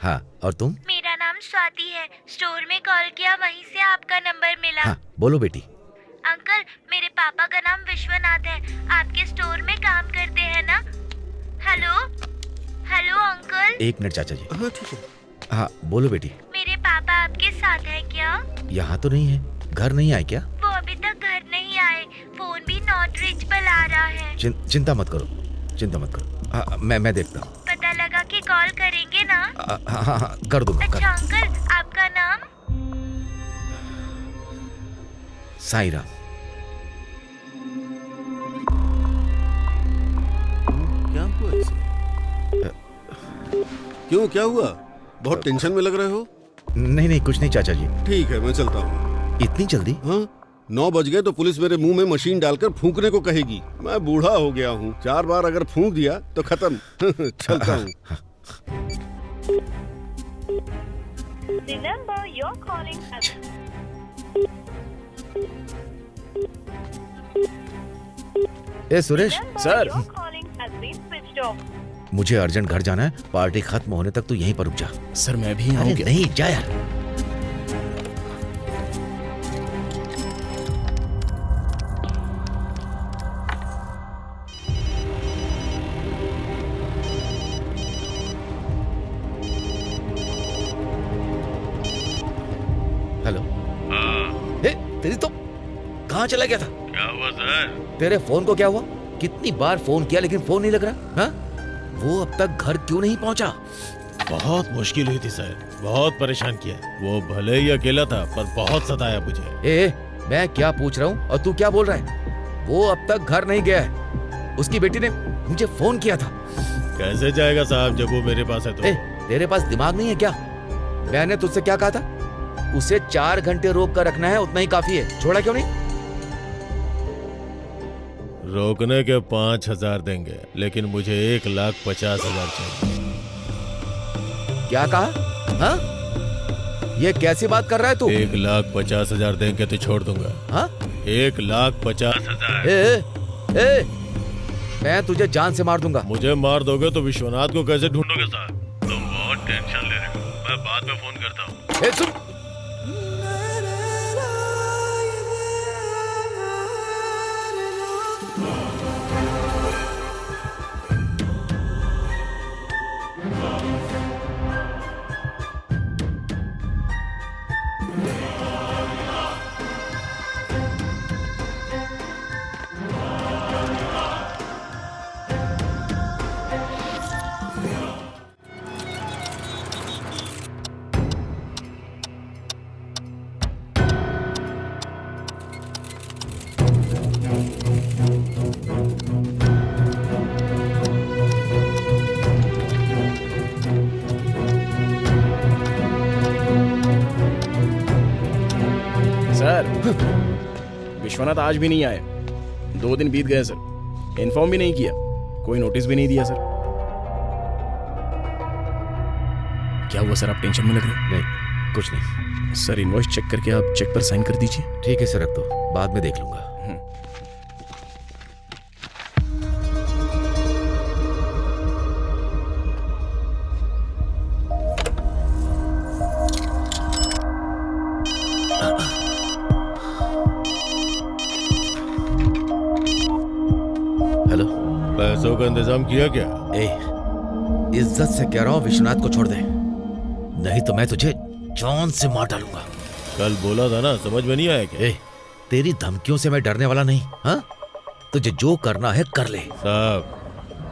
हाँ, और तुम? मेरा नाम स्वाति है, स्टोर में कॉल किया, वहीं से आपका नंबर मिला। हाँ, बोलो बेटी। अंकल, मेरे पापा का नाम विश्वनाथ है, आपके स्टोर में काम करते हैं ना? Hello hello uncle. 1 मिनट चाचा जी। हाँ ठीक है। हाँ बोलो बेटी। मेरे पापा आपके साथ है क्या? यहाँ तो नहीं है, घर नहीं आए क्या? वो अभी तक घर नहीं आए, फोन भी नॉट रीचेबल आ रहा है। चिंता मत करो, चिंता मत करो। मैं देखता हूँ। पता लगा कि कॉल करेंगे ना? हाँ कर दूंगा। अच्छा अंकल, आपका नाम? साईं राम। क्या हुआ इसे? क्यों, क्या हुआ? बहुत टेंशन में लग रहे हो। नहीं कुछ नहीं चाचा जी। ठीक है, मैं चलता हूँ। इतनी जल्दी? हाँ, 9 बज गए तो पुलिस मेरे मुंह में मशीन डालकर फूंकने को कहेगी। मैं बूढ़ा हो गया हूँ, 4 बार अगर फूंक दिया तो खत्म। चलता हूँ। ए सुरेश। सर, मुझे अर्जेंट घर जाना है, पार्टी खत्म होने तक तू यहीं पर रुक जा। सर मैं भी अरे नहीं जा यार। हेलो। तेरी तो कहाँ चला गया था? क्या हुआ सर? तेरे फोन को क्या हुआ? कितनी बार फोन किया लेकिन फोन नहीं लग रहा। हाँ? वो अब तक घर क्यों नहीं पहुंचा? बहुत मुश्किल हुई थी सर, बहुत परेशान किया। वो भले ही अकेला था पर बहुत सताया मुझे। मैं क्या पूछ रहा हूँ और तू क्या बोल रहा है? वो अब तक घर नहीं गया है। उसकी बेटी ने मुझे फोन किया था। कैसे जाएगा साहब जब वो मेरे पास है तो? तेरे पास दिमाग नहीं है क्या? मैंने तुझसे क्या कहा था? उसे 4 घंटे रोक कर रखना है, उतना ही काफी है। छोड़ा क्यों नहीं? रोकने के 5,000 देंगे, लेकिन मुझे 1,50,000 चाहिए। क्या कहा? हाँ? ये कैसी बात कर रहा है तू? 1,50,000 देंगे तो छोड़ दूंगा। हाँ? 1,50,000। मैं तुझे जान से मार दूंगा। मुझे मार दोगे तो विश्वनाथ को कैसे ढूंढोगे साहब? तुम बहुत टेंशन ले रहे हो। मैं बाद में फोन करता हूँ। सुन। सर, विश्वनाथ आज भी नहीं आए। 2 दिन बीत गए सर। इन्फॉर्म भी नहीं किया, कोई नोटिस भी नहीं दिया सर। क्या हुआ सर, आप टेंशन में लग रहे हो? नहीं, कुछ नहीं सर। इनवॉइस चेक करके आप चेक पर साइन कर दीजिए। ठीक है सर, रख दो, बाद में देख लूंगा। पैसों का इंतजाम किया क्या? इज्जत से कह रहा हूँ, विश्वनाथ को छोड़ दे, नहीं तो मैं तुझे जान से मार डालूंगा। कल बोला था ना, समझ में नहीं आया क्या? तेरी धमकियों से मैं डरने वाला नहीं। हाँ, तुझे जो करना है कर ले। साहब,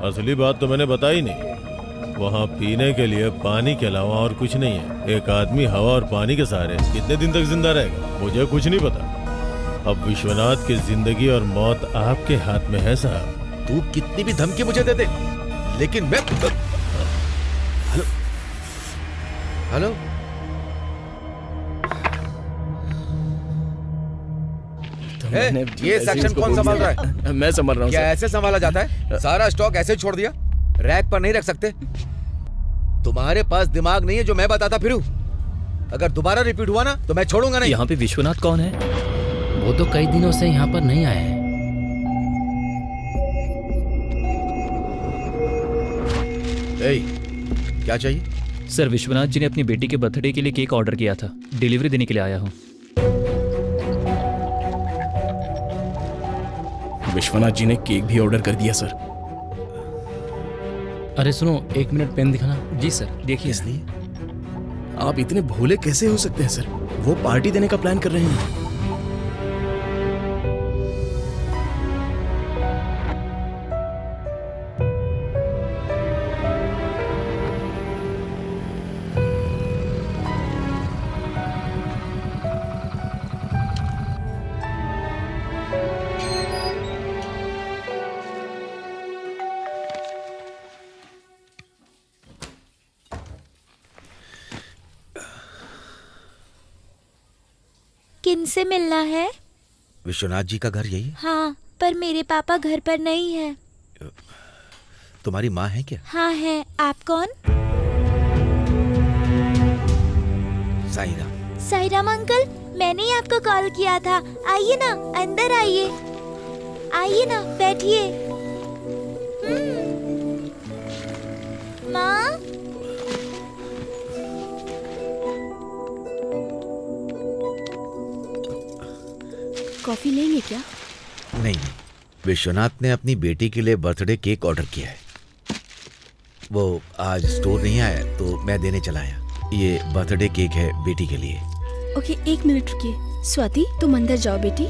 असली बात तो मैंने बताई नहीं। वहाँ पीने के लिए पानी के अलावा और कुछ नहीं है। एक आदमी हवा और पानी के सहारे कितने दिन तक जिंदा रहेगा, मुझे कुछ नहीं पता। अब विश्वनाथ की जिंदगी और मौत आपके हाथ में है साहब। तू कितनी भी धमकी मुझे दे दे, लेकिन मैं... हेलो हेलो, ये सेक्शन कौन संभाल रहा है? मैं संभाल रहा हूँ। क्या ऐसे संभाला जाता है? सारा स्टॉक ऐसे छोड़ दिया? रैक पर नहीं रख सकते? तुम्हारे पास दिमाग नहीं है जो मैं बताता फिरूं? अगर दोबारा रिपीट हुआ ना तो मैं छोड़ूंगा नहीं। यहाँ पे विश्वनाथ कौन है? वो तो कई दिनों से यहाँ पर नहीं आए हैं। क्या चाहिए? सर, विश्वनाथ जी ने अपनी बेटी के बर्थडे के लिए केक ऑर्डर किया था, डिलीवरी देने के लिए आया हूँ। विश्वनाथ जी ने केक भी ऑर्डर कर दिया सर। अरे सुनो, 1 मिनट पेन दिखाना। जी सर, देखिए। इसलिए आप इतने भोले कैसे हो सकते हैं सर? वो पार्टी देने का प्लान कर रहे हैं। किनसे मिलना है? विश्वनाथ जी का घर यही है? हाँ, पर मेरे पापा घर पर नहीं है। तुम्हारी माँ है क्या? हाँ है। आप कौन? साईराम। साईराम अंकल, मैंने ही आपको कॉल किया था। आइए ना, अंदर आइए। आइए ना, बैठिए। माँ, कॉफी लेंगे क्या? नहीं, विश्वनाथ ने अपनी बेटी के लिए बर्थडे केक ऑर्डर किया है। वो आज स्टोर नहीं आया तो मैं देने चला आया। ये बर्थडे केक है बेटी के लिए। ओके, 1 मिनट रुकिए। स्वाति, तुम अंदर जाओ बेटी।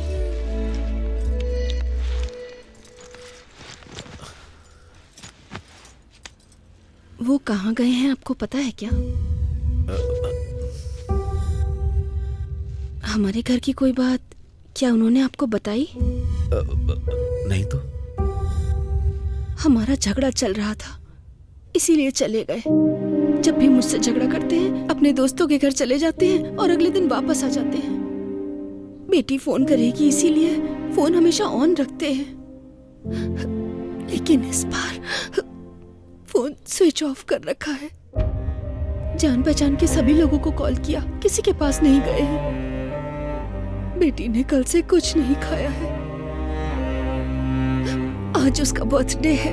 वो कहाँ गए हैं आपको पता है क्या? हमारे घर की कोई बात क्या उन्होंने आपको बताई? नहीं तो। हमारा झगड़ा चल रहा था, इसीलिए चले गए। जब भी मुझसे झगड़ा करते हैं अपने दोस्तों के घर चले जाते हैं और अगले दिन वापस आ जाते हैं। बेटी फोन करेगी इसीलिए फोन हमेशा ऑन रखते हैं, लेकिन इस बार फोन स्विच ऑफ कर रखा है। जान पहचान के सभी लोगों को कॉल किया, किसी के पास नहीं गए हैं। बेटी ने कल से कुछ नहीं खाया है। आज उसका बर्थडे है।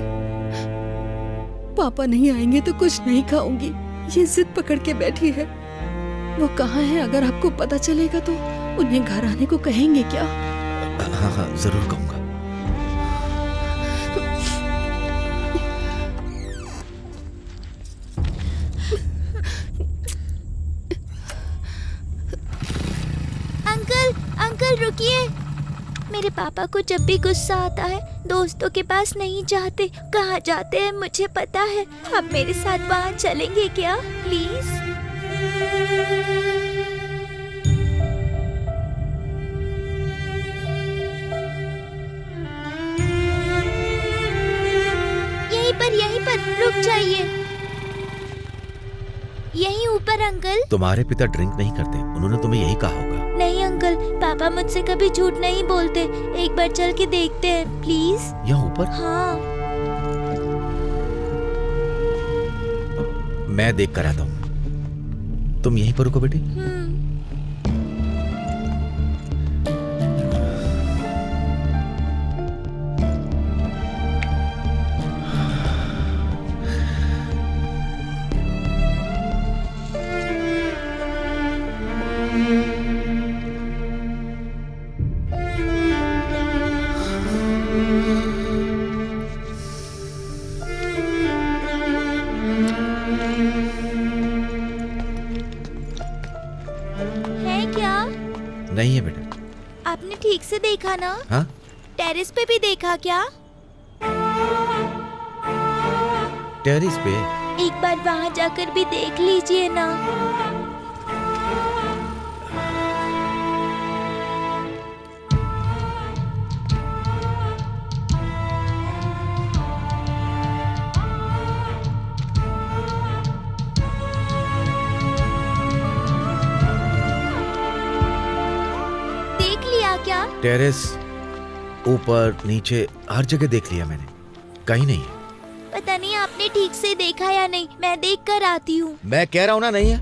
पापा नहीं आएंगे तो कुछ नहीं खाऊंगी, ये जिद पकड़ के बैठी है। वो कहाँ है? अगर आपको पता चलेगा तो उन्हें घर आने को कहेंगे क्या? हाँ हाँ जरूर कहूंगा। अंकल, अंकल रुकिए। मेरे पापा को जब भी गुस्सा आता है दोस्तों के पास नहीं जाते। कहाँ जाते हैं मुझे पता है। आप मेरे साथ वहाँ चलेंगे क्या प्लीज? यहीं पर रुक जाइए। यहीं ऊपर अंकल। तुम्हारे पिता ड्रिंक नहीं करते, उन्होंने तुम्हें यही कहा होगा। नहीं अंकल, पापा मुझसे कभी झूठ नहीं बोलते। एक बार चल के देखते हैं प्लीज। यहाँ ऊपर? हाँ। मैं देख कर आता हूँ, तुम यहीं पर रुको बेटी। नहीं है बेटा। आपने ठीक से देखा ना? हाँ? टेरेस पे भी देखा क्या? टेरेस पे? एक बार वहाँ जाकर भी देख लीजिए ना। क्या? टेरेस, ऊपर नीचे हर जगह देख लिया मैंने, कहीं नहीं है। पता नहीं आपने ठीक से देखा या नहीं, मैं देख कर आती हूँ। मैं कह रहा हूँ ना नहीं है।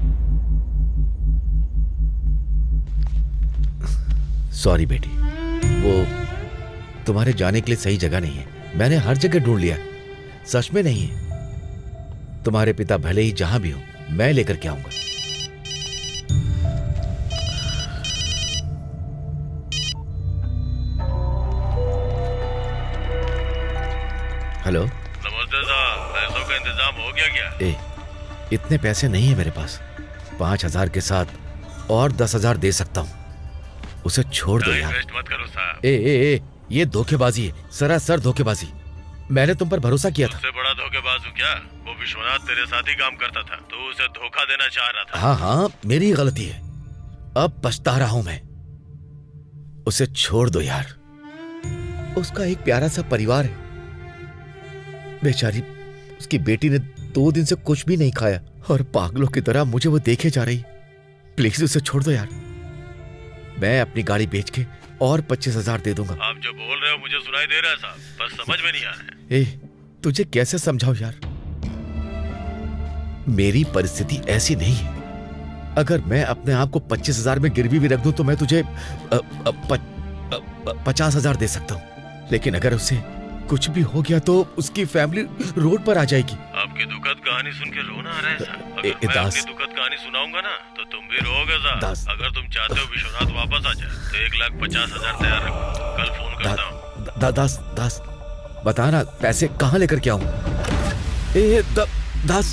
सॉरी बेटी, वो तुम्हारे जाने के लिए सही जगह नहीं है। मैंने हर जगह ढूंढ लिया, सच में नहीं है। तुम्हारे पिता भले ही जहां भी हो, मैं लेकर के आऊंगा। हेलो, नमस्ते साहब, पैसों का इंतजाम हो गया क्या? इतने पैसे नहीं है मेरे पास। 5,000 के साथ और 10,000 दे सकता हूँ। उसे छोड़ दो यार। मत करो साहब। ये धोखेबाजी है, सरासर धोखेबाजी। मैंने तुम पर भरोसा किया था। उससे बड़ा धोखेबाज हूँ क्या? वो विश्वनाथ तेरे साथ ही काम करता था, तो उसे धोखा देना चाह रहा था। हाँ हाँ, मेरी गलती है। अब पछता रहा हूँ मैं। उसे छोड़ दो यार। उसका एक प्यारा सा परिवार है। बेचारी उसकी बेटी ने 2 दिन से कुछ भी नहीं खाया और पागलों की तरह मुझे वो देखे जा रही। प्लीज उसे छोड़ दो यार। मैं अपनी गाड़ी बेच के और 25,000 दे दूंगा। आप जो बोल रहे हो मुझे सुनाई दे रहा है साहब, बस समझ में नहीं आ रहा है। तुझे कैसे समझाऊं यार, मेरी परिस्थिति ऐसी नहीं है। अगर मैं अपने आप को 25,000 में गिरवी भी रख दूं तो मैं तुझे 50,000 दे सकता हूं। लेकिन अगर उसे कुछ भी हो गया तो उसकी फैमिली रोड पर आ जाएगी। आपकी दुखद कहानी सुन के रोना आ रहा है साहब। अगर मैं अपनी दुखद कहानी सुनाऊंगा ना तो तुम भी रोओगे साहब। अगर तुम चाहते हो विश्वनाथ वापस आ जाए तो 1,50,000 तैयार रखो, कल फोन करता हूँ। दास बता ना, पैसे कहाँ लेकर के आऊं? दास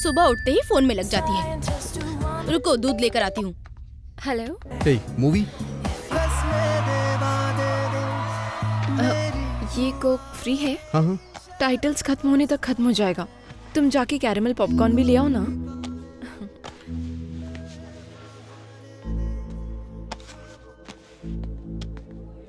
सुबह उठते ही फोन में लग जाती है। रुको, दूध लेकर आती हूँ। हेलो। हे, मूवी? ये कोक फ्री है? हाँ हाँ। टाइटल्स खत्म होने तक खत्म हो जाएगा। तुम जाके कैरेमल पॉपकॉर्न भी ले आओ ना।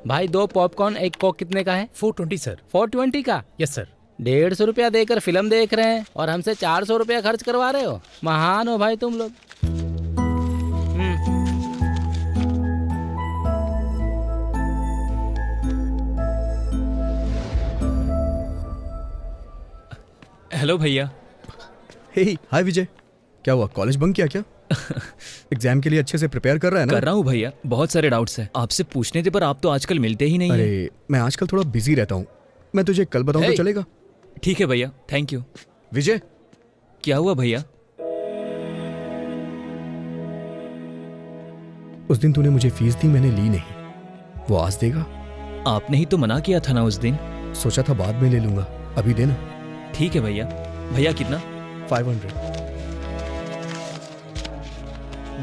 भाई 2 पॉपकॉर्न 1 कोक कितने का है? 420 सर। 420 का? Yes sir. 150 रुपया देकर फिल्म देख रहे हैं और हमसे 400 रुपया खर्च करवा रहे हो। महान हो भाई तुम लोग। हेलो भैया। हे हाय विजय, क्या हुआ, कॉलेज बंक किया क्या? एग्जाम के लिए अच्छे से प्रिपेयर कर रहा है ना? कर रहा हूँ भैया, बहुत सारे डाउट्स हैं। आपसे पूछने थे पर आप तो आजकल मिलते ही नहीं। अरे मैं आजकल थोड़ा बिजी रहता हूँ, मैं तुझे कल बताऊँ तो चलेगा? ठीक है भैया, थैंक यू। विजय, क्या हुआ भैया? उस दिन तूने मुझे फीस दी, मैंने ली नहीं, वो आज देगा? आपने ही तो मना किया था ना उस दिन। सोचा था बाद में ले लूंगा, अभी देना। ठीक है भैया। भैया कितना? 500।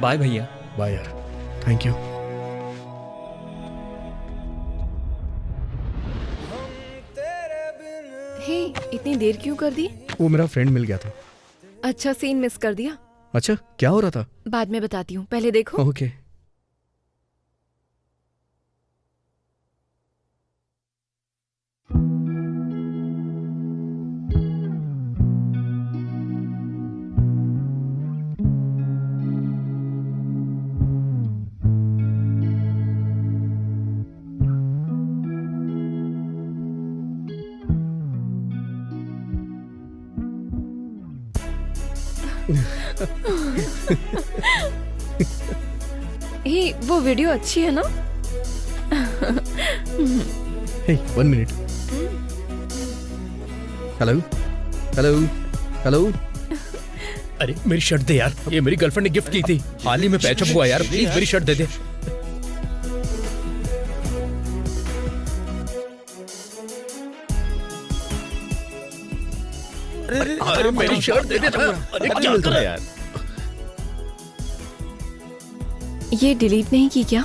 बाय भैया। बाय यार, थैंक यू। हे, इतनी देर क्यों कर दी? वो मेरा फ्रेंड मिल गया था। अच्छा, सीन मिस कर दिया। अच्छा, क्या हो रहा था? बाद में बताती हूँ, पहले देखो। ओके। हे, वो वीडियो अच्छी है ना? हे, 1 मिनट। Hello hello hello. अरे मेरी शर्ट दे यार, ये मेरी गर्लफ्रेंड ने गिफ्ट की थी, हाल ही में पैचअप हुआ यार, प्लीज मेरी शर्ट दे दे। अरे मेरी शर्ट दे दे। अरे क्या कर रहा है यार? ये डिलीट नहीं की क्या?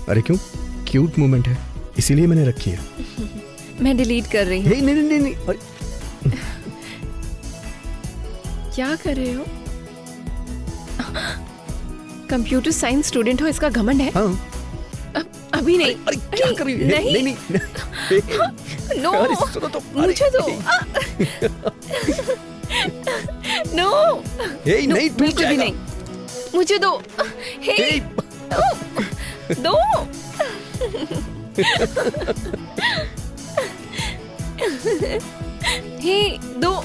अरे क्यों, क्यूट मोमेंट है इसीलिए मैंने रखी है। मैं डिलीट कर रही हूँ। नहीं नहीं नहीं नहीं। क्या कर रहे हो? कंप्यूटर साइंस स्टूडेंट हो, इसका घमंड है? हाँ। अभी नहीं। अरे क्या कर रही है? नहीं नहीं नो, मुझे दो। नो, नहीं टूट जाएगा। नहीं, मुझे दो। हे, दो। हे, दो।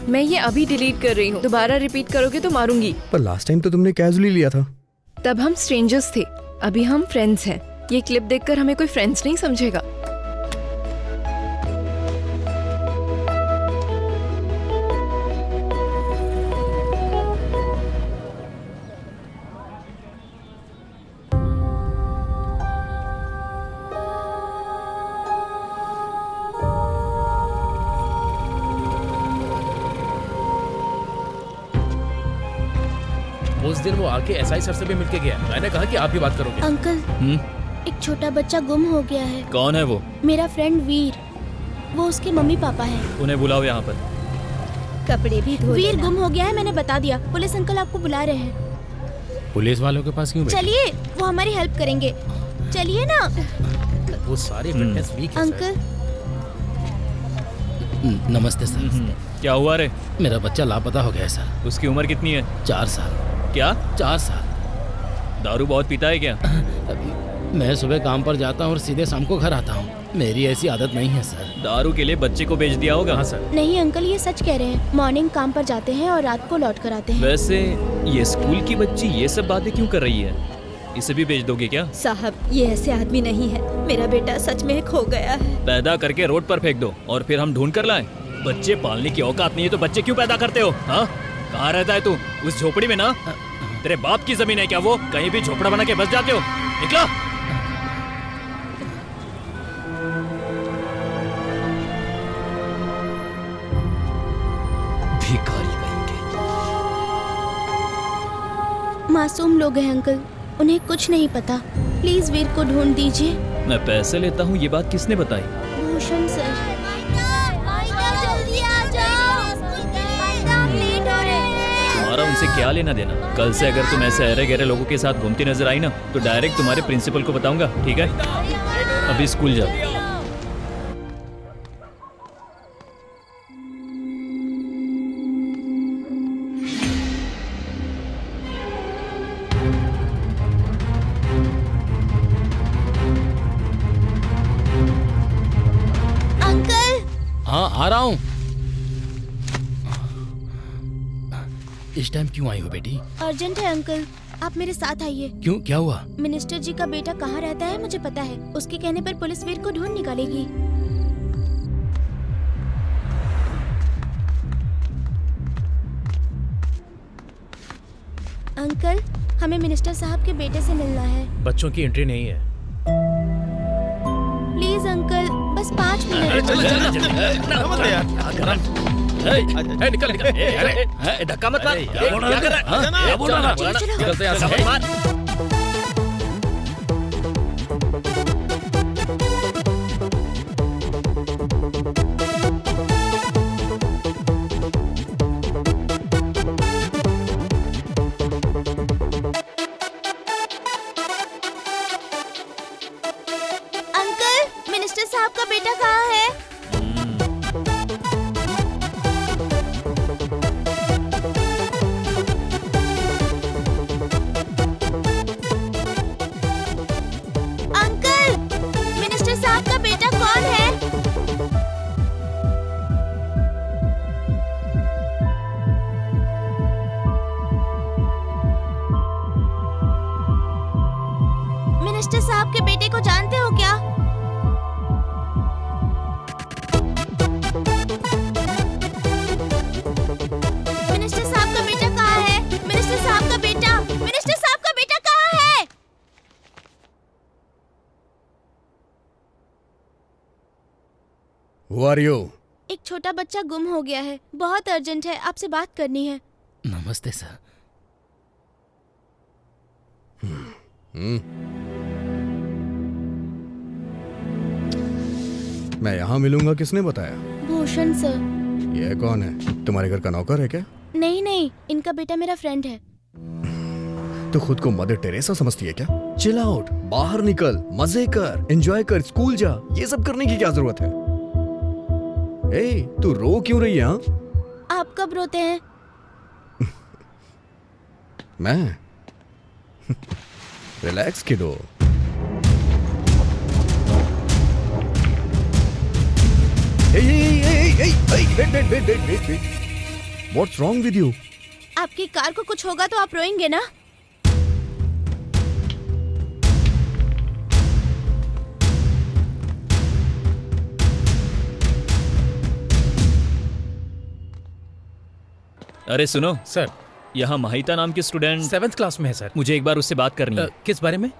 मैं ये अभी डिलीट कर रही हूँ, दोबारा रिपीट करोगे तो मारूंगी। पर लास्ट टाइम तो तुमने कैजुअली लिया था। तब हम स्ट्रेंजर्स थे, अभी हम फ्रेंड्स हैं। ये क्लिप देखकर हमें कोई फ्रेंड्स नहीं समझेगा। उस दिन वो आके एसआई सर से भी मिलके गया, मैंने कहा कि आप भी बात करोगे। अंकल, एक छोटा बच्चा गुम हो गया है। कौन है वो? मेरा फ्रेंड वीर, वो उसके मम्मी पापा हैं। उन्हें बुलाओ यहाँ पर। कपड़े भी धो वीर लेना। गुम हो गया है, मैंने बता दिया। पुलिस अंकल आपको बुला रहे हैं। पुलिस वालों के पास क्यों बैठे? चलिए, वो हमारी हेल्प करेंगे। चलिए ना। वो सारे फिटनेस वीक है। अंकल, नमस्ते सर। क्या हुआ रे? मेरा बच्चा लापता हो गया है सर। उसकी उम्र कितनी है? 4 साल। क्या? 4 साल। दारू बहुत पीता है क्या? मैं सुबह काम पर जाता हूँ और सीधे शाम को घर आता हूँ। मेरी ऐसी आदत नहीं है सर। दारू के लिए बच्चे को बेच दिया होगा? हाँ सर। नहीं अंकल, ये सच कह रहे हैं। मॉर्निंग काम पर जाते हैं और रात को लौट कर आते हैं। वैसे ये स्कूल की बच्ची ये सब बातें क्यों कर रही है? इसे भी बेच दोगे क्या? साहब, ये ऐसे आदमी नहीं है। मेरा बेटा सच में खो गया है। पैदा करके रोड पर फेंक दो और फिर हम ढूंढ कर लाएं। बच्चे पालने की औकात नहीं है तो बच्चे क्यों पैदा करते हो? हाँ, कहाँ रहता है तू? उस झोपड़ी में ना? तेरे बाप की जमीन है क्या वो? कहीं भी झोपड़ा बना के बस जाते हो? निकलो। भिखारी कहीं के। मासूम लोग हैं अंकल, उन्हें कुछ नहीं पता। प्लीज वीर को ढूंढ दीजिए। मैं पैसे लेता हूँ, ये बात किसने बताई? भूषण सर। जल्दी आ जाओ, लेट हो रहे हैं। तुम्हारा उनसे क्या लेना देना? कल से अगर तुम ऐसे अरे गहरे लोगों के साथ घूमती नजर आई ना, तो डायरेक्ट तुम्हारे प्रिंसिपल को बताऊंगा, ठीक है? अभी स्कूल जाओ। हाँ आ रहा हूँ। इस टाइम क्यों आई हो बेटी? अर्जेंट है अंकल, आप मेरे साथ आइए। क्यों, क्या हुआ? मिनिस्टर जी का बेटा कहाँ रहता है मुझे पता है। उसके कहने पर पुलिस वीर को ढूंढ निकालेगी। अंकल, हमें मिनिस्टर साहब के बेटे से मिलना है। बच्चों की एंट्री नहीं है। प्लीज अंकल, बस 5 मिनट। निकल निकल, धक्का मत मार। क्या कर रहा है? क्या बोल रहा है? निकलते यहाँ से, मार। अंकल, मिनिस्टर साहब का बेटा कहाँ है? मिनिस्टर साहब के बेटे को जानते हो क्या? मिनिस्टर साहब का बेटा कहाँ है? मिनिस्टर साहब का बेटा, मिनिस्टर साहब का बेटा कहाँ है? Who are you? एक छोटा बच्चा गुम हो गया है, बहुत अर्जेंट है, आपसे बात करनी है। नमस्ते सर। मैं यहाँ मिलूंगा, किसने बताया? भूषण सर। ये कौन है? तुम्हारे घर का नौकर है क्या? नहीं नहीं, इनका बेटा मेरा फ्रेंड है। तो खुद को मदर टेरेसा समझती है क्या? चिल आउट, बाहर निकल, मजे कर, एंजॉय कर, स्कूल जा। ये सब करने की क्या जरूरत है? ए, तू रो क्यों रही है? आप कब रोते हैं? मैं रिलैक्स किडो। What's wrong with you? आपकी कार को कुछ होगा तो आप रोएंगे ना? अरे सुनो सर, यहाँ माहिता नाम की स्टूडेंट 7th क्लास में है सर। मुझे एक बार उससे बात करनी है। किस बारे में?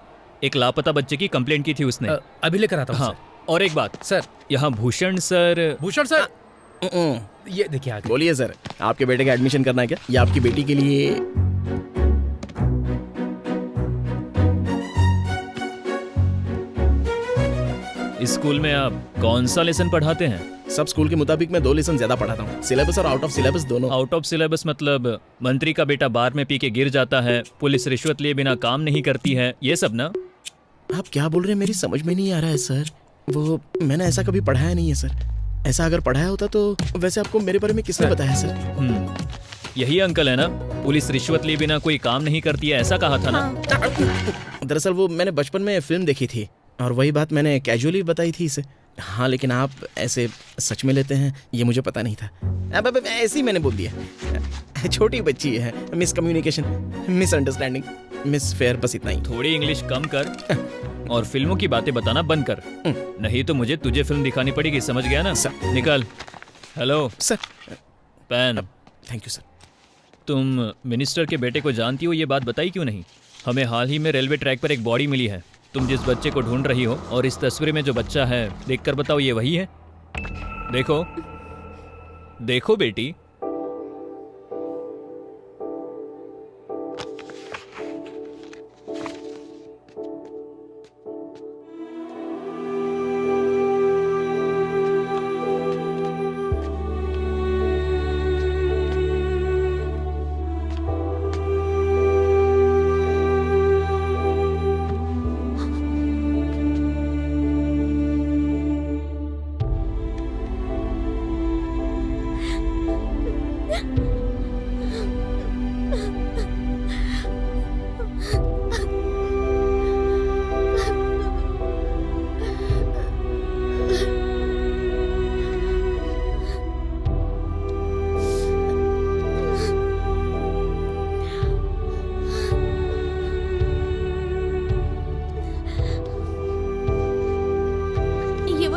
एक लापता बच्चे की कंप्लेंट की थी उसने। अभी लेकर आता हूँ। हाँ, और एक बात सर, यहाँ भूषण सर। भूषण सर, ये देखिए आगे। बोलिए सर, आपके बेटे का एडमिशन करना है क्या? या आपकी बेटी के लिए? इस स्कूल में आप कौन सा लेसन पढ़ाते हैं? सब स्कूल के मुताबिक मैं 2 लेसन ज्यादा पढ़ाता हूँ, सिलेबस और आउट ऑफ सिलेबस दोनों। आउट ऑफ सिलेबस मतलब मंत्री का बेटा बार में पी के गिर जाता है, पुलिस रिश्वत लिए बिना काम नहीं करती है, ये सब ना? आप क्या बोल रहे हैं, मेरी समझ में नहीं आ रहा है सर। वो मैंने ऐसा कभी पढ़ाया नहीं है सर। ऐसा अगर पढ़ाया होता तो वैसे आपको मेरे बारे में किसने बताया सर? यही अंकल है ना, पुलिस रिश्वत लिए बिना कोई काम नहीं करती है, ऐसा कहा था ना? दरअसल वो मैंने बचपन में फिल्म देखी थी और वही बात मैंने कैजुअली बताई थी इसे। हाँ, लेकिन आप ऐसे सच में लेते हैं ये मुझे पता नहीं था। अब ऐसे ही मैंने बोल दिया। छोटी बच्ची है, मिसकम्युनिकेशन, मिसअंडरस्टैंडिंग, मिस फेयर, बस इतना ही। थोड़ी इंग्लिश कम कर और फिल्मों की बातें बताना बंद कर, नहीं तो मुझे तुझे फिल्म दिखानी पड़ेगी, समझ गया ना? सर। निकल। Hello sir. Pen. Thank you sir. तुम मिनिस्टर के बेटे को जानती हो, ये बात बताई क्यों नहीं? हमें हाल ही में रेलवे ट्रैक पर एक बॉडी मिली है। तुम जिस बच्चे को ढूंढ रही हो और इस तस्वीर में जो बच्चा है, देखकर बताओ ये वही है? देखो देखो बेटी।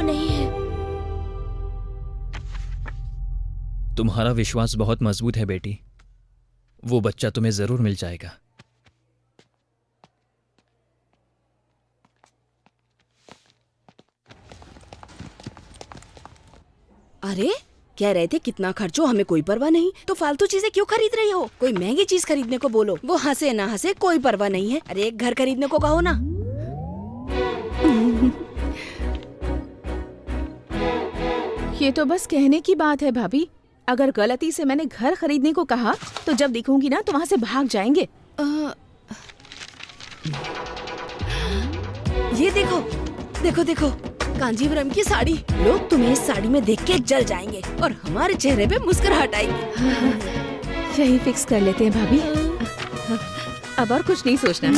नहीं है। तुम्हारा विश्वास बहुत मजबूत है बेटी, वो बच्चा तुम्हें जरूर मिल जाएगा। अरे कह रहे थे कितना खर्चो, हमें कोई परवाह नहीं, तो फालतू चीजें क्यों खरीद रही हो? कोई महंगी चीज खरीदने को बोलो, वो हंसे ना हंसे कोई परवाह नहीं है। अरे एक घर खरीदने को कहो ना। ये तो बस कहने की बात है भाभी। अगर गलती से मैंने घर खरीदने को कहा तो जब दिखूंगी ना तो वहाँ से भाग जाएंगे। ये देखो देखो देखो, कांजीवरम की साड़ी। लोग तुम्हें इस साड़ी में देख के जल जाएंगे और हमारे चेहरे पे मुस्कुराहट आएगी। यही फिक्स कर लेते हैं भाभी। अब और कुछ नहीं सोचना।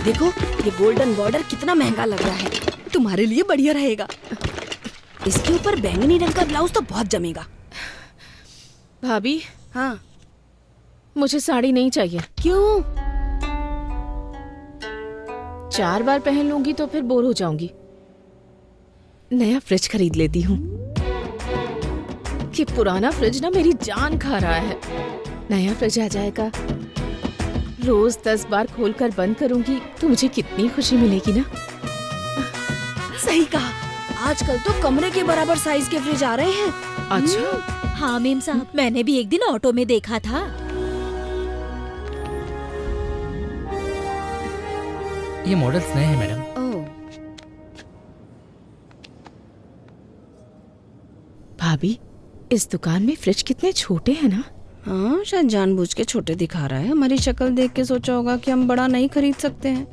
देखो ये गोल्डन बॉर्डर कितना महंगा लग रहा है, तुम्हारे लिए बढ़िया रहेगा। इसके ऊपर बैंगनी रंग का ब्लाउज तो बहुत जमेगा। भाभी हाँ, मुझे साड़ी नहीं चाहिए। क्यों? 4 बार पहन लूंगी तो फिर बोर हो जाऊंगी। नया फ्रिज खरीद लेती हूँ। कि पुराना फ्रिज ना मेरी जान खा रहा है। नया फ्रिज आ जाएगा, रोज 10 बार खोलकर बंद करूंगी तो मुझे कितनी खुशी मिलेगी ना। सही कहा, आजकल तो कमरे के बराबर साइज के फ्रिज आ रहे हैं। अच्छा हाँ मेम साहब, मैंने भी एक दिन ऑटो में देखा था। ये मॉडल्स नए हैं मैडम। भाभी इस दुकान में फ्रिज कितने छोटे हैं ना। हाँ, शायद जानबूझ के छोटे दिखा रहा है। हमारी शक्ल देख के सोचा होगा कि हम बड़ा नहीं खरीद सकते हैं।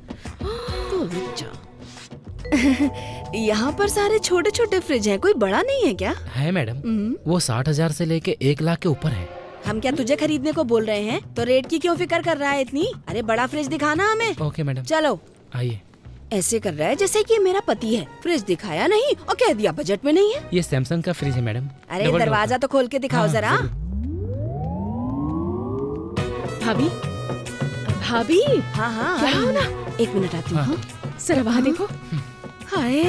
यहाँ पर सारे छोटे छोटे फ्रिज हैं, कोई बड़ा नहीं है क्या? है मैडम, वो 60,000 से लेके 1 लाख के ऊपर है। हम क्या तुझे खरीदने को बोल रहे हैं? तो रेट की क्यों फिक्र कर रहा है इतनी? अरे बड़ा फ्रिज दिखाना हमें। Okay madam. चलो आइए। ऐसे कर रहा है जैसे कि मेरा पति है। फ्रिज दिखाया नहीं और कह दिया बजट में नहीं है। ये सैमसंग का फ्रिज है मैडम। अरे दरवाजा तो खोल के दिखाओ जरा। भाभी भाभी। हाँ हाँ क्या हो ना? 1 मिनट आती हूँ। जरा वहाँ देखो। हाय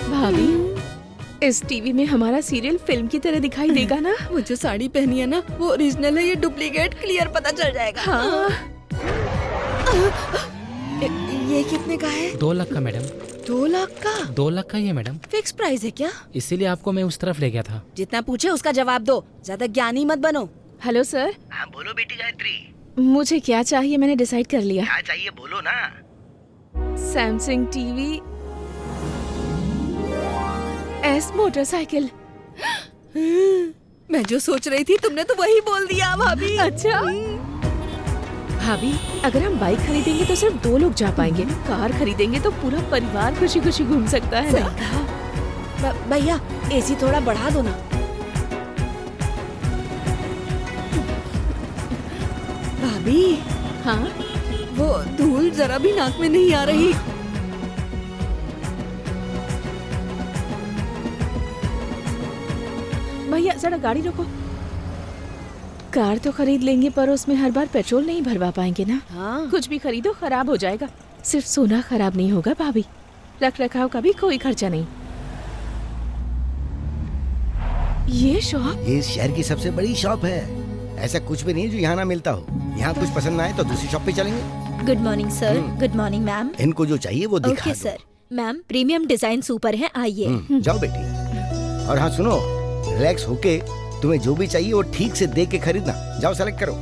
भाभी, इस टीवी में हमारा सीरियल फिल्म की तरह दिखाई देगा ना? वो जो साड़ी पहनी है ना, वो ओरिजिनल है, ये डुप्लीकेट क्लियर पता चल जाएगा। हाँ। ये कितने का है? 2 लाख का मैडम। 2 लाख का? 2 लाख का ही है मैडम। फिक्स प्राइस है क्या? इसीलिए आपको मैं उस तरफ ले गया था। जितना पूछे उसका जवाब दो, ज्यादा ज्ञानी मत बनो। Hello sir. हाँ बोलो बेटी गायत्री। मुझे क्या चाहिए मैंने डिसाइड कर लिया। क्या चाहिए बोलो ना। Samsung TV, S motorcycle. मैं जो सोच रही थी तुमने तो वही बोल दिया भाभी। अच्छा भाभी, अगर हम बाइक खरीदेंगे तो सिर्फ 2 लोग जा पाएंगे। कार खरीदेंगे तो पूरा परिवार खुशी खुशी घूम सकता है ना? भैया एसी थोड़ा बढ़ा दो ना। भाभी। हाँ, वो धूल जरा भी नाक में नहीं आ रही। भैया जरा गाड़ी रोको। कार तो खरीद लेंगे पर उसमें हर बार पेट्रोल नहीं भरवा पाएंगे ना। हाँ। कुछ भी खरीदो खराब हो जाएगा। सिर्फ सोना खराब नहीं होगा भाभी, रख रखाव का भी कोई खर्चा नहीं। ये शॉप? ये शहर की सबसे बड़ी शॉप है। ऐसा कुछ भी नहीं जो यहाँ ना मिलता हो। यहाँ कुछ पसंद ना आए तो दूसरी शॉप पे चलेंगे। Good morning sir. Good morning ma'am. इनको जो चाहिए वो दिखा ओके दो। Sir. Ma'am premium design super है, आइए। जाओ बेटी। और हाँ सुनो, रिलैक्स होके तुम्हें जो भी चाहिए वो ठीक से देख के खरीदना। जाओ सेलेक्ट करो।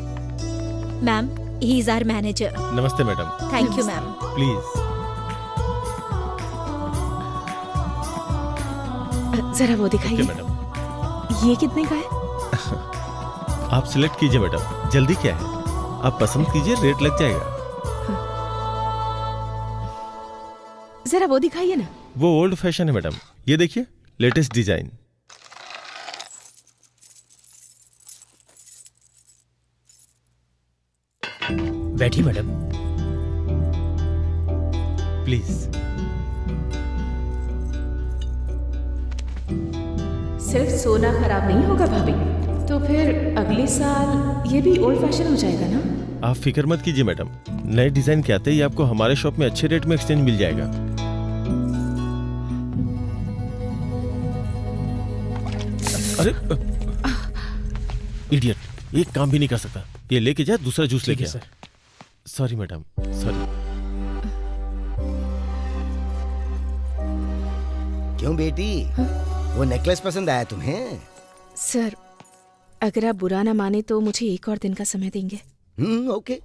Ma'am he is our manager. नमस्ते madam. Thank you ma'am. Please. जरा वो दिखाइए। Okay madam. ये कितने का है? आप सिलेक्ट कीजिए मैडम, जल्दी क्या है, आप पसंद कीजिए, रेट लग जाएगा। जरा वो दिखाइए ना। वो ओल्ड फैशन है मैडम, ये देखिए लेटेस्ट डिजाइन। बैठिए मैडम। प्लीज। सिर्फ सोना खराब नहीं होगा भाभी, तो फिर अगले साल ये भी ओल्ड फैशन हो जाएगा ना? आप फिक्र मत कीजिए मैडम, नए डिजाइन के आते ही आपको हमारे शॉप में अच्छे रेट में एक्सचेंज मिल जाएगा। अरे इडियट, एक काम भी नहीं कर सकता। ये लेके जा, दूसरा जूस लेके आ। Sorry madam, sorry. क्यों बेटी, वो नेकलेस पसंद आया तुम्हें? सर, अगर आप बुरा ना माने तो मुझे एक और दिन का समय देंगे? ओके।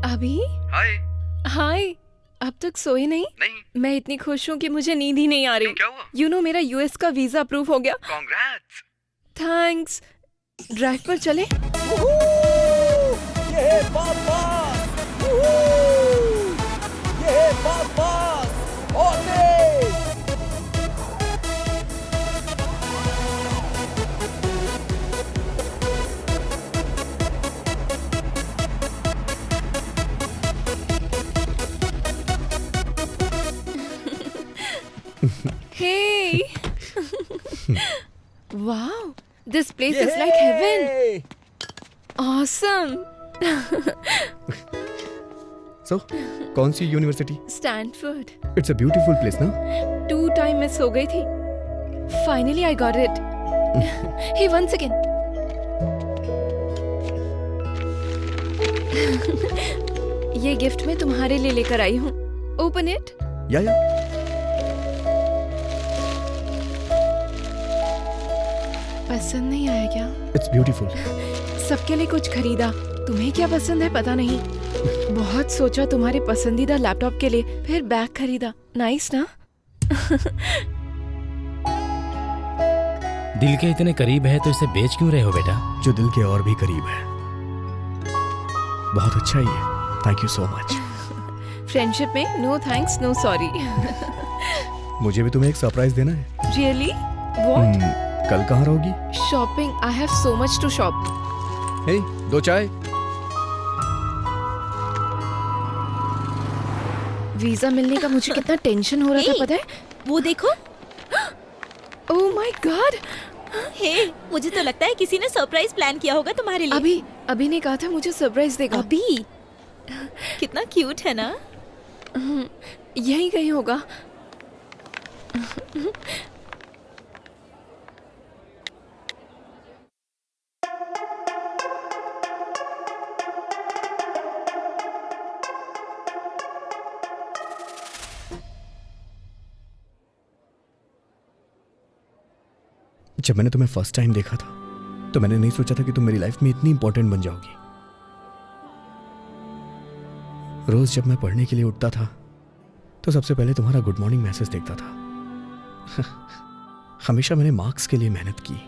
अभी हाय, अब तक सोए नहीं? मैं इतनी खुश हूँ कि मुझे नींद ही नहीं आ रही। क्या हुआ? यू नो, मेरा यूएस का वीजा अप्रूव हो गया। कांग्रेट्स। थैंक्स। ड्राइव पर चले? ये पापा, ये पापा, Hey! Wow, this place is like heaven. Awesome. So, कौन सी university? Stanford. It's a beautiful place, ना? 2 times मिस हो गई थी. Finally I got it. Hey, one second. ये गिफ्ट मैं तुम्हारे लिए लेकर आई हूँ. Open it. या. पसंद नहीं आया क्या? It's beautiful. सबके लिए कुछ खरीदा. तुम्हें क्या पसंद है पता नहीं. बहुत सोचा तुम्हारे पसंदीदा लैपटॉप के लिए, फिर बैग खरीदा. नाइस ना? दिल के इतने करीब है तो इसे बेच क्यों रहे हो बेटा? जो दिल के और भी करीब है. बहुत अच्छा ही है. Thank you so much. Friendship में नो थैंक्स नो सॉरी. मुझे भी तुम्हें एक सरप्राइज देना है. रियली? व्हाट? कल कहाँ रहोगी? Shopping. I have so much to shop. Hey, 2 चाय. वीजा मिलने का मुझे कितना टेंशन हो रहा था पता है? वो देखो. Oh my God. हे, मुझे तो लगता है किसी ने सरप्राइज प्लान किया होगा तुम्हारे लिए. अभी ने कहा था मुझे सरप्राइज देगा. अभी? कितना क्यूट है ना? यही कहीं होगा. जब मैंने तुम्हें फर्स्ट टाइम देखा था तो मैंने नहीं सोचा था कि तुम मेरी लाइफ में इतनी इंपॉर्टेंट बन जाओगी. रोज जब मैं पढ़ने के लिए उठता था तो सबसे पहले तुम्हारा गुड मॉर्निंग मैसेज देखता था. हमेशा मैंने मार्क्स के लिए मेहनत की,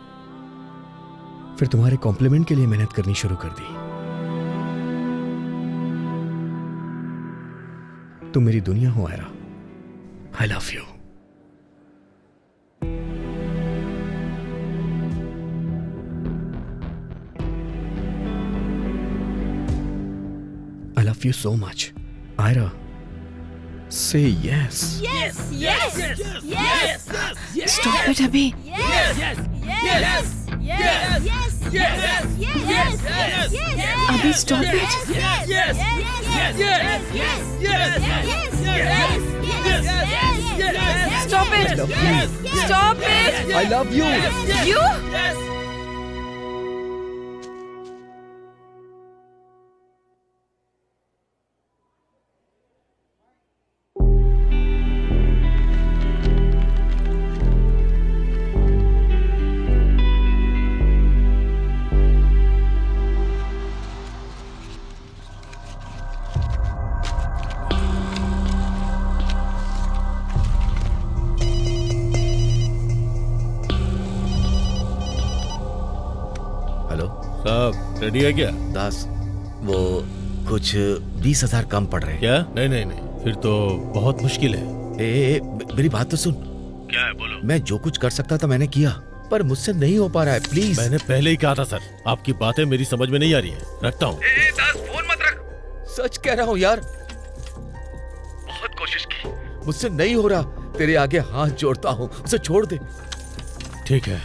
फिर तुम्हारे कॉम्प्लीमेंट के लिए मेहनत करनी शुरू कर दी. तुम मेरी दुनिया हो Aira. I love you. I love you so much. Ira, say yes. Yes, yes, yes, yes, yes. Stop it, Abhi. Yes, yes, yes, yes, yes, yes, yes, yes. Abhi, stop it. Yes, yes, yes, yes, yes, yes, yes, yes. Stop it. Stop it. I love you. You? Ready है क्या? दास, वो कुछ 20,000 कम पड़ रहे हैं. क्या? नहीं, फिर तो बहुत मुश्किल है. मेरी बात तो सुन. क्या है? बोलो. मैं जो कुछ कर सकता था मैंने किया, पर मुझसे नहीं हो पा रहा है. प्लीज. मैंने पहले ही कहा था सर, आपकी बातें मेरी समझ में नहीं आ रही है. रखता हूँ. दास, फोन मत रख. सच कह रहा हूँ यार, बहुत कोशिश की, मुझसे नहीं हो रहा. तेरे आगे हाथ जोड़ता हूँ, उसे छोड़ दे। ठीक है,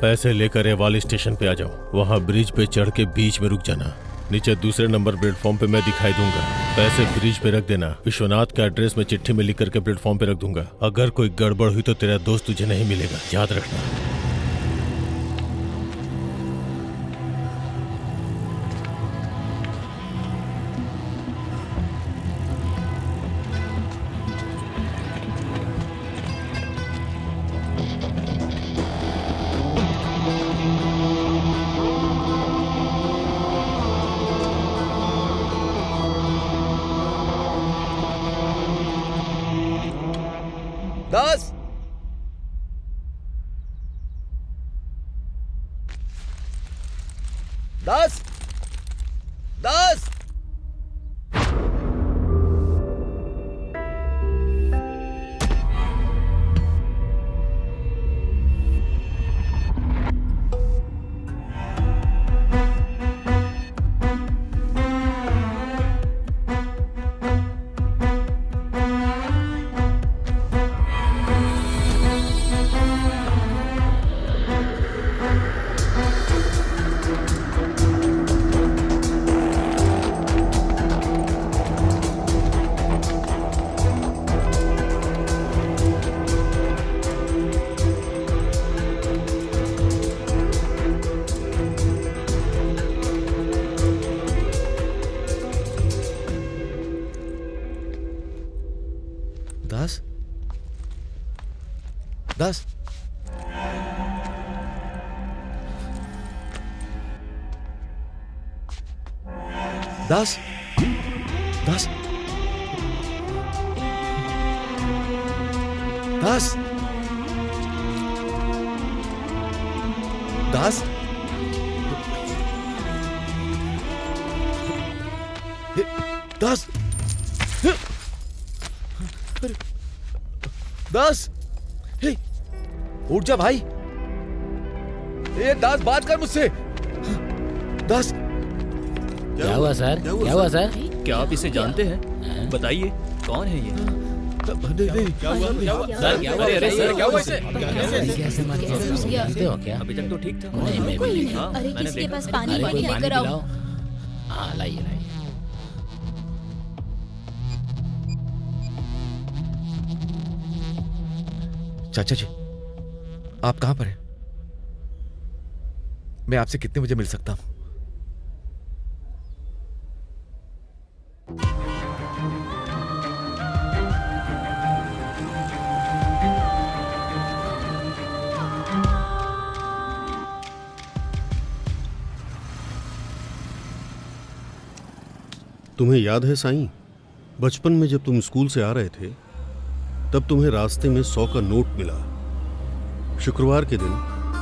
पैसे लेकर रेवाली स्टेशन पे आ जाओ। वहाँ ब्रिज पे चढ़ के बीच में रुक जाना। नीचे दूसरे नंबर प्लेटफॉर्म पे मैं दिखाई दूंगा। पैसे ब्रिज पे रख देना। विश्वनाथ का एड्रेस मैं चिट्ठी में लिख करके प्लेटफॉर्म पे रख दूंगा। अगर कोई गड़बड़ हुई तो तेरा दोस्त तुझे नहीं मिलेगा, याद रखना। दास, दास, दास। दास, दास, दास, दास, दास, दास, दास, दास, हे, उठ जा भाई। ए दास, बात कर मुझसे। दास, क्या हुआ सर? क्या हुआ सर? क्या आप इसे जानते हैं? बताइए कौन है ये? नहीं, क्या हुआ? सर क्या हुआ? अरे सर क्या हुआ इसे? जानते हो क्या? अभी तक तो ठीक था। नहीं, मैं भी नहीं। हाँ, अरे मैंने किसके देखा। पास पानी अरे कोई वानी पानी लेकर आओ। पिलाओ। हाँ लाइए लाइए। चाचा जी, आप कहां पर हैं? मैं आपसे कितने बजे मिल सकता हूं? तुम्हें याद है साईं, बचपन में जब तुम स्कूल से आ रहे थे तब तुम्हें रास्ते में 100 का नोट मिला। शुक्रवार के दिन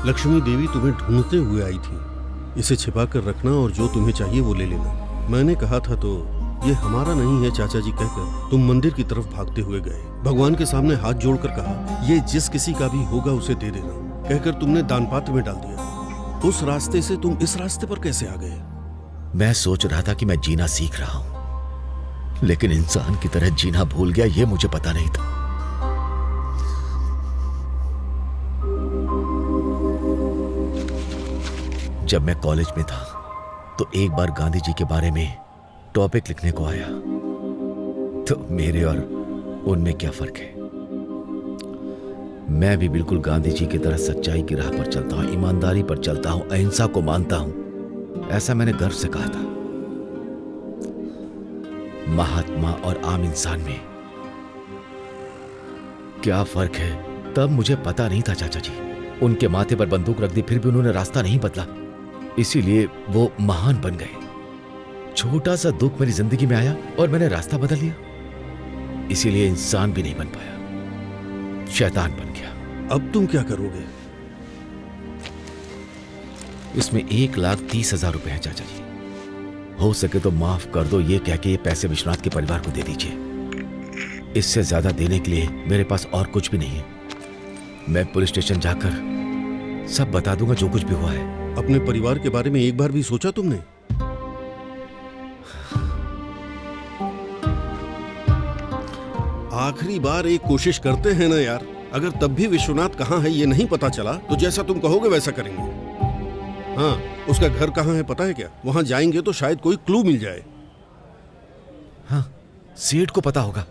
लक्ष्मी देवी तुम्हें ढूंढते हुए आई थी। इसे छिपा कर रखना और जो तुम्हें चाहिए वो ले लेना। मैंने कहा था तो ये हमारा नहीं है चाचा जी कहकर तुम मंदिर की तरफ भागते हुए गए। भगवान के सामने हाथ जोड़कर कहा ये जिस किसी का भी होगा उसे दे देना कहकर तुमने दान पात्र में डाल दिया। उस रास्ते से तुम इस रास्ते पर कैसे आ गए? मैं सोच रहा था कि मैं जीना सीख रहा हूं, लेकिन इंसान की तरह जीना भूल गया, ये मुझे पता नहीं था। जब मैं कॉलेज में था तो एक बार गांधी जी के बारे में टॉपिक लिखने को आया, तो मेरे और उनमें क्या फर्क है। मैं भी बिल्कुल गांधी जी की तरह सच्चाई की राह पर चलता हूं, ईमानदारी पर चलता हूं, अहिंसा को मानता हूं, ऐसा मैंने गर्व से कहा था। महात्मा और आम इंसान में क्या फर्क है तब मुझे पता नहीं था चाचा जी। उनके माथे पर बंदूक रख दी फिर भी उन्होंने रास्ता नहीं बदला, इसीलिए वो महान बन गए। छोटा सा दुख मेरी जिंदगी में आया और मैंने रास्ता बदल लिया, इसीलिए इंसान भी नहीं बन पाया, शैतान बन गया। अब तुम क्या करोगे? इसमें 1,30,000 रुपए हैं चाचा जी। हो सके तो माफ कर दो, ये कह के ये पैसे विश्वनाथ के परिवार को दे दीजिए। इससे ज्यादा देने के लिए मेरे पास और कुछ भी नहीं है। मैं पुलिस स्टेशन जाकर सब बता दूंगा जो कुछ भी हुआ है। अपने परिवार के बारे में एक बार भी सोचा तुमने? आखिरी बार एक कोशिश करते हैं ना यार। अगर तब भी विश्वनाथ कहाँ है ये नहीं पता चला तो जैसा तुम कहोगे वैसा करेंगे। हाँ, उसका घर कहाँ है पता है क्या? वहां जाएंगे तो शायद कोई क्लू मिल जाए। हाँ, सेठ को पता होगा।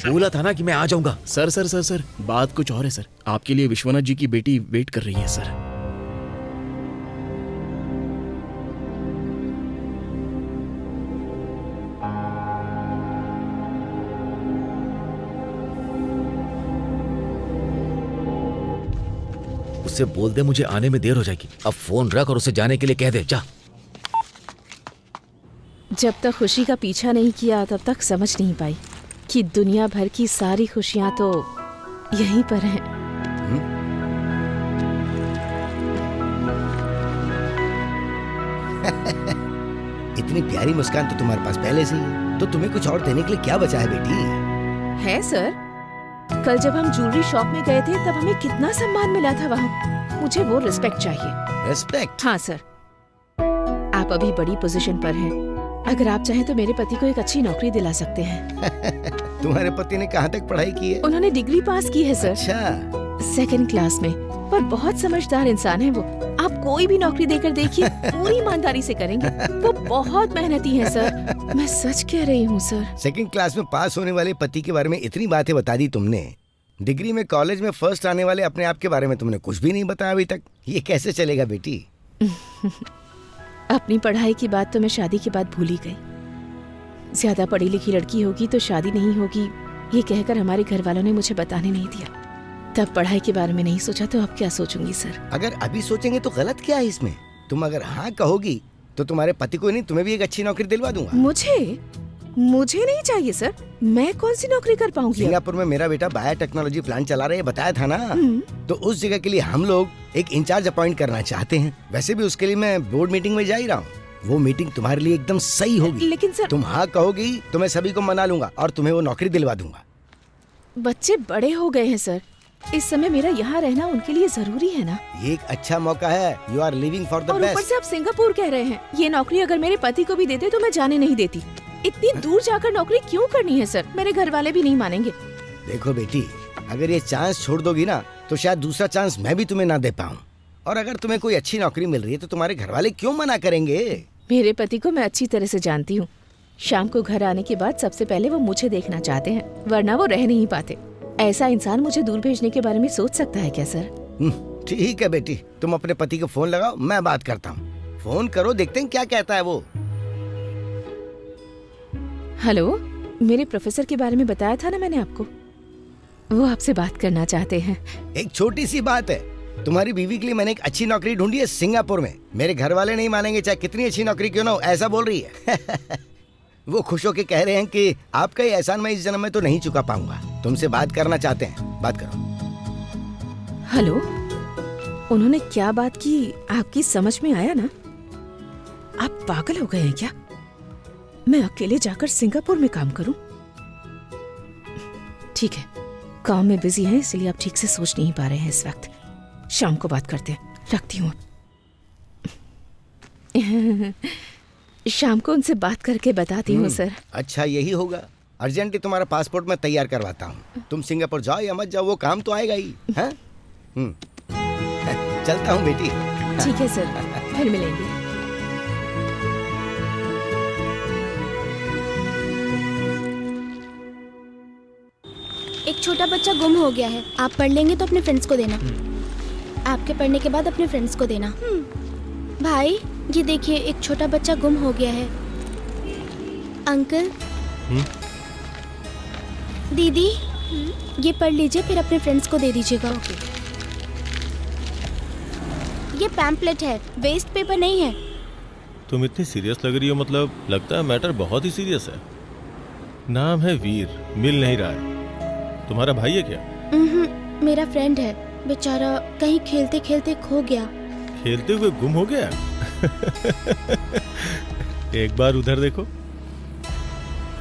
बोला था ना कि मैं आ जाऊंगा। सर सर सर सर बात कुछ और है सर। आपके लिए विश्वनाथ जी की बेटी वेट कर रही है सर। उससे बोल दे मुझे आने में देर हो जाएगी। अब फोन रख और उसे जाने के लिए कह दे। जा। जब तक खुशी का पीछा नहीं किया तब तक समझ नहीं पाई कि दुनिया भर की सारी खुशियां तो यहीं पर हैं। इतनी प्यारी मुस्कान तो तुम्हारे पास पहले से ही है, तो तुम्हें कुछ और देने के लिए क्या बचा है बेटी? है सर, कल जब हम ज्वेलरी शॉप में गए थे तब हमें कितना सम्मान मिला था वहाँ। मुझे वो रिस्पेक्ट चाहिए। रिस्पेक्ट? हाँ सर, आप अभी बड़ी पोजीशन पर हैं। अगर आप चाहें तो मेरे पति को एक अच्छी नौकरी दिला सकते हैं। तुम्हारे पति ने कहाँ तक पढ़ाई की है? उन्होंने डिग्री पास की है सर। अच्छा। 2nd क्लास में, पर बहुत समझदार इंसान है वो। आप कोई भी नौकरी देकर देखिए, पूरी ईमानदारी से करेंगे। वो बहुत मेहनती है सर, मैं सच कह रही हूँ सर। 2nd क्लास में पास होने वाले पति के बारे में इतनी बातें बता दी तुमने। डिग्री में कॉलेज में फर्स्ट आने वाले अपने आप के बारे में तुमने कुछ भी नहीं बताया अभी तक। ये कैसे चलेगा बेटी? अपनी पढ़ाई की बात तो मैं शादी के बाद भूल ही गई। ज्यादा पढ़ी लिखी लड़की होगी तो शादी नहीं होगी, ये कहकर हमारे घर वालों ने मुझे बताने नहीं दिया। तब पढ़ाई के बारे में नहीं सोचा तो अब क्या सोचूंगी सर? अगर अभी सोचेंगे तो गलत क्या है इसमें? तुम अगर हाँ कहोगी तो तुम्हारे पति को नहीं, तुम्हें भी एक अच्छी नौकरी दिलवा दूंगा। मुझे नहीं चाहिए सर। मैं कौन सी नौकरी कर पाऊंगी? सिंगापुर में मेरा बेटा बायोटेक्नोलॉजी प्लांट चला रहे, बताया था ना। तो उस जगह के लिए हम लोग एक इंचार्ज अपॉइंट करना चाहते हैं। वैसे भी उसके लिए मैं बोर्ड मीटिंग में जा ही रहा हूँ। वो मीटिंग तुम्हारे लिए एकदम सही होगी। लेकिन सर, तुम हाँ कहोगी तो मैं सभी को मना लूंगा और तुम्हें वो नौकरी दिलवा दूंगा। बच्चे बड़े हो गए हैं सर, इस समय मेरा यहाँ रहना उनके लिए जरूरी है ना। ये एक अच्छा मौका है। You are living for the और ऊपर बेस्ट। से आप सिंगापुर कह रहे हैं। ये नौकरी अगर मेरे पति को भी देते तो मैं जाने नहीं देती। इतनी दूर जाकर नौकरी क्यों करनी है सर? मेरे घर वाले भी नहीं मानेंगे। देखो बेटी, अगर ये चांस छोड़ दोगी ना तो शायद दूसरा चांस मैं भी तुम्हें ना दे पाऊँ। और अगर तुम्हें कोई अच्छी नौकरी मिल रही है तो तुम्हारे घर वाले क्यों मना करेंगे? मेरे पति को मैं अच्छी तरह से जानती हूँ। शाम को घर आने के बाद सबसे पहले वो मुझे देखना चाहते हैं, वरना वो रह नहीं पाते। ऐसा इंसान मुझे दूर भेजने के बारे में सोच सकता है क्या सर? ठीक है बेटी, तुम अपने पति को फोन लगाओ, मैं बात करता हूँ। फोन करो, देखते हैं क्या कहता है वो। हेलो, मेरे प्रोफेसर के बारे में बताया था ना मैंने आपको, वो आपसे बात करना चाहते हैं। एक छोटी सी बात है, तुम्हारी बीवी के लिए मैंने एक अच्छी नौकरी ढूंढी है सिंगापुर में। मेरे घर वाले नहीं मानेंगे, चाहे कितनी अच्छी नौकरी क्यों ना हो, ऐसा बोल रही है। वो खुश होके कह रहे हैं कि आपका ये एहसान मैं इस जन्म में तो नहीं चुका पाऊंगा। तुमसे बात करना चाहते हैं, बात करो। हेलो, उन्होंने क्या बात की आपकी समझ में आया ना? आप पागल हो गए हैं क्या? मैं अकेले जाकर सिंगापुर में काम करूं? ठीक है, काम में बिजी हैं इसलिए आप ठीक से सोच नहीं पा रहे हैं इस वक्त। शाम को बात करते हैं, रखती हूँ। शाम को उनसे बात करके बताती हूँ सर। अच्छा, यही होगा। अर्जेंटली तुम्हारा पासपोर्ट मैं तैयार करवाता हूँ। तुम सिंगापुर जाओ या मत जाओ, वो काम तो आएगा ही। हाँ? चलता हूँ बेटी। ठीक है सर, फिर मिलेंगे। एक छोटा बच्चा गुम हो गया है। आप पढ़ लेंगे तो अपने फ्रेंड्स को देना। आपके पढ़ने के बाद अपने फ्रेंड्स को देना। भाई, ये देखिए, एक छोटा बच्चा गुम हो गया है। अंकल, दीदी, ये पढ़ लीजिए, फिर अपने फ्रेंड्स को दे दीजिएगा। ये पैम्पलेट है, वेस्ट पेपर नहीं है। तुम इतनी सीरियस लग रही हो, मतलब लगता है मैटर बहुत ही सीरियस है। नाम है वीर, मिल नहीं रहा है। तुम्हारा भाई है क्या? मेरा फ्रेंड है, बेचारा कहीं खेलते खेलते खो गया। खेलते हुए गुम हो गया? एक बार उधर देखो।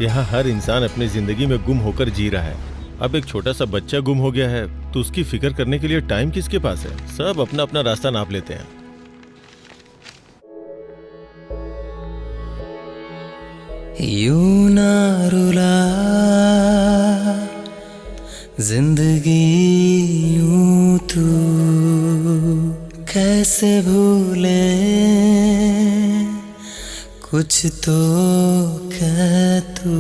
यहाँ हर इंसान अपनी जिंदगी में गुम होकर जी रहा है। अब एक छोटा सा बच्चा गुम हो गया है तो उसकी फिक्र करने के लिए टाइम किसके पास है? सब अपना अपना रास्ता नाप लेते हैं। यूं ना रुला जिंदगी यूं तू कैसे भूले कुछ तो कह तू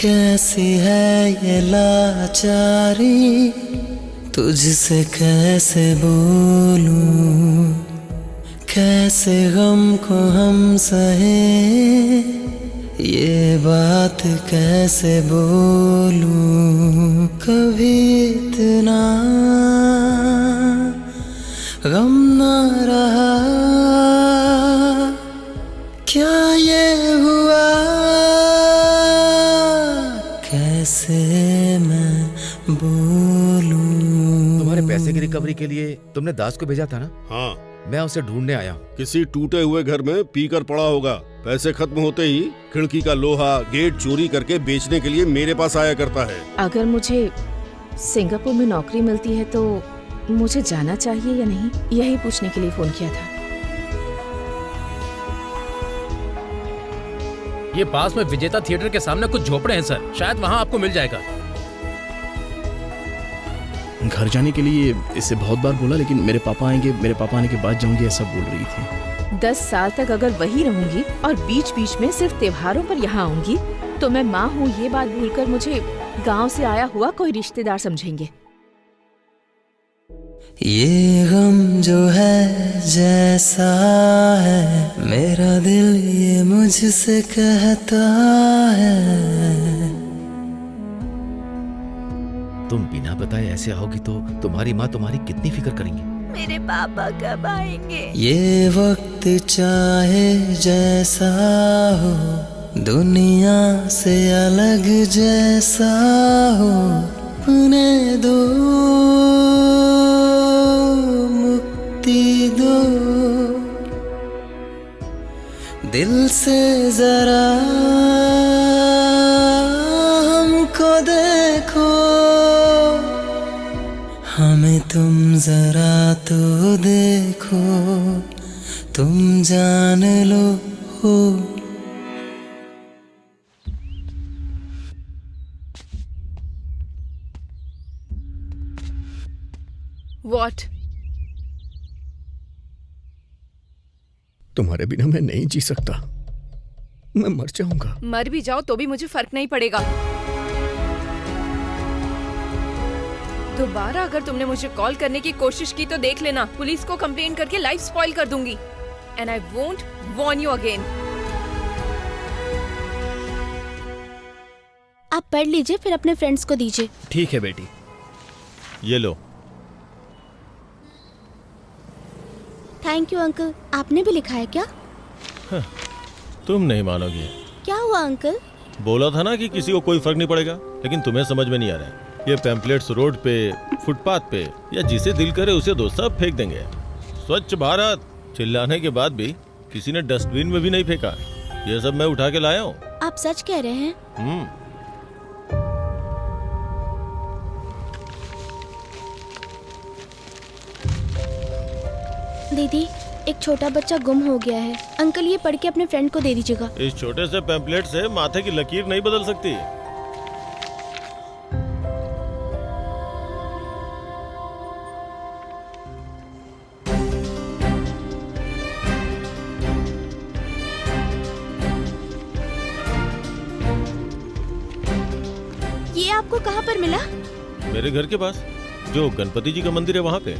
कैसी है ये लाचारी तुझसे कैसे बोलूं कैसे गम को हम सहे ये बात कैसे बोलूं कभी इतना गम ना रहा क्या ये हुआ कैसे मैं बोलूं। तुम्हारे पैसे की रिकवरी के लिए तुमने दास को भेजा था ना? हाँ, मैं उसे ढूंढने आया हूँ। किसी टूटे हुए घर में पीकर पड़ा होगा। पैसे खत्म होते ही खिड़की का लोहा गेट चोरी करके बेचने के लिए मेरे पास आया करता है। अगर मुझे सिंगापुर में नौकरी मिलती है तो मुझे जाना चाहिए या नहीं, यही पूछने के लिए फोन किया था। ये पास में विजेता थिएटर के सामने कुछ झोपड़े हैं सर, शायद वहाँ आपको मिल जाएगा। घर जाने के लिए इससे बहुत बार बोला, लेकिन मेरे पापा आएंगे, मेरे पापा आने के बाद जाऊंगी, ऐसा बोल रही थी। 10 साल तक अगर वही रहूंगी और बीच बीच में सिर्फ त्योहारों पर यहाँ आऊंगी तो मैं माँ हूँ ये बात भूलकर मुझे गांव से आया हुआ कोई रिश्तेदार समझेंगे। ये गम जो है जैसा है मेरा दिल ये मुझसे कहता है। तुम बिना बताए ऐसे आओगी तो तुम्हारी माँ तुम्हारी कितनी फिक्र करेंगी। मेरे पापा कब आएंगे? ये वक्त चाहे जैसा हो दुनिया से अलग जैसा हो अपने दो मुक्ति दो दिल से जरा हमको देखो हमें तुम जरा तो देखो तुम जान लो हो। What? तुम्हारे बिना मैं नहीं जी सकता, मैं मर जाऊंगा। मर भी जाओ तो भी मुझे फर्क नहीं पड़ेगा। दोबारा अगर तुमने मुझे कॉल करने की कोशिश की तो देख लेना, पुलिस को कंप्लेन करके लाइफ स्पॉइल कर दूंगी। And I won't Warne you again. आप पढ़ लीजिए फिर अपने फ्रेंड्स को दीजिए। ठीक है बेटी। ये लो। Thank you uncle. आपने भी लिखा है क्या? तुम नहीं मानोगे। क्या हुआ अंकल? बोला था ना कि किसी को कोई फर्क नहीं पड़ेगा, लेकिन तुम्हें समझ में नहीं आ रहा है। ये पैम्पलेट्स रोड पे, फुटपाथ पे या जिसे दिल करे उसे दो, सब फेंक देंगे। स्वच्छ भारत चिल्लाने के बाद भी किसी ने डस्टबिन में भी नहीं फेंका। ये सब मैं उठा के लाया हूँ। आप सच कह रहे हैं? दीदी, एक छोटा बच्चा गुम हो गया है। अंकल ये पढ़ के अपने फ्रेंड को दे दीजिएगा। इस छोटे से पैम्पलेट से माथे की लकीर नहीं बदल सकती। ये आपको कहाँ पर मिला? मेरे घर के पास जो गणपति जी का मंदिर है वहाँ पे।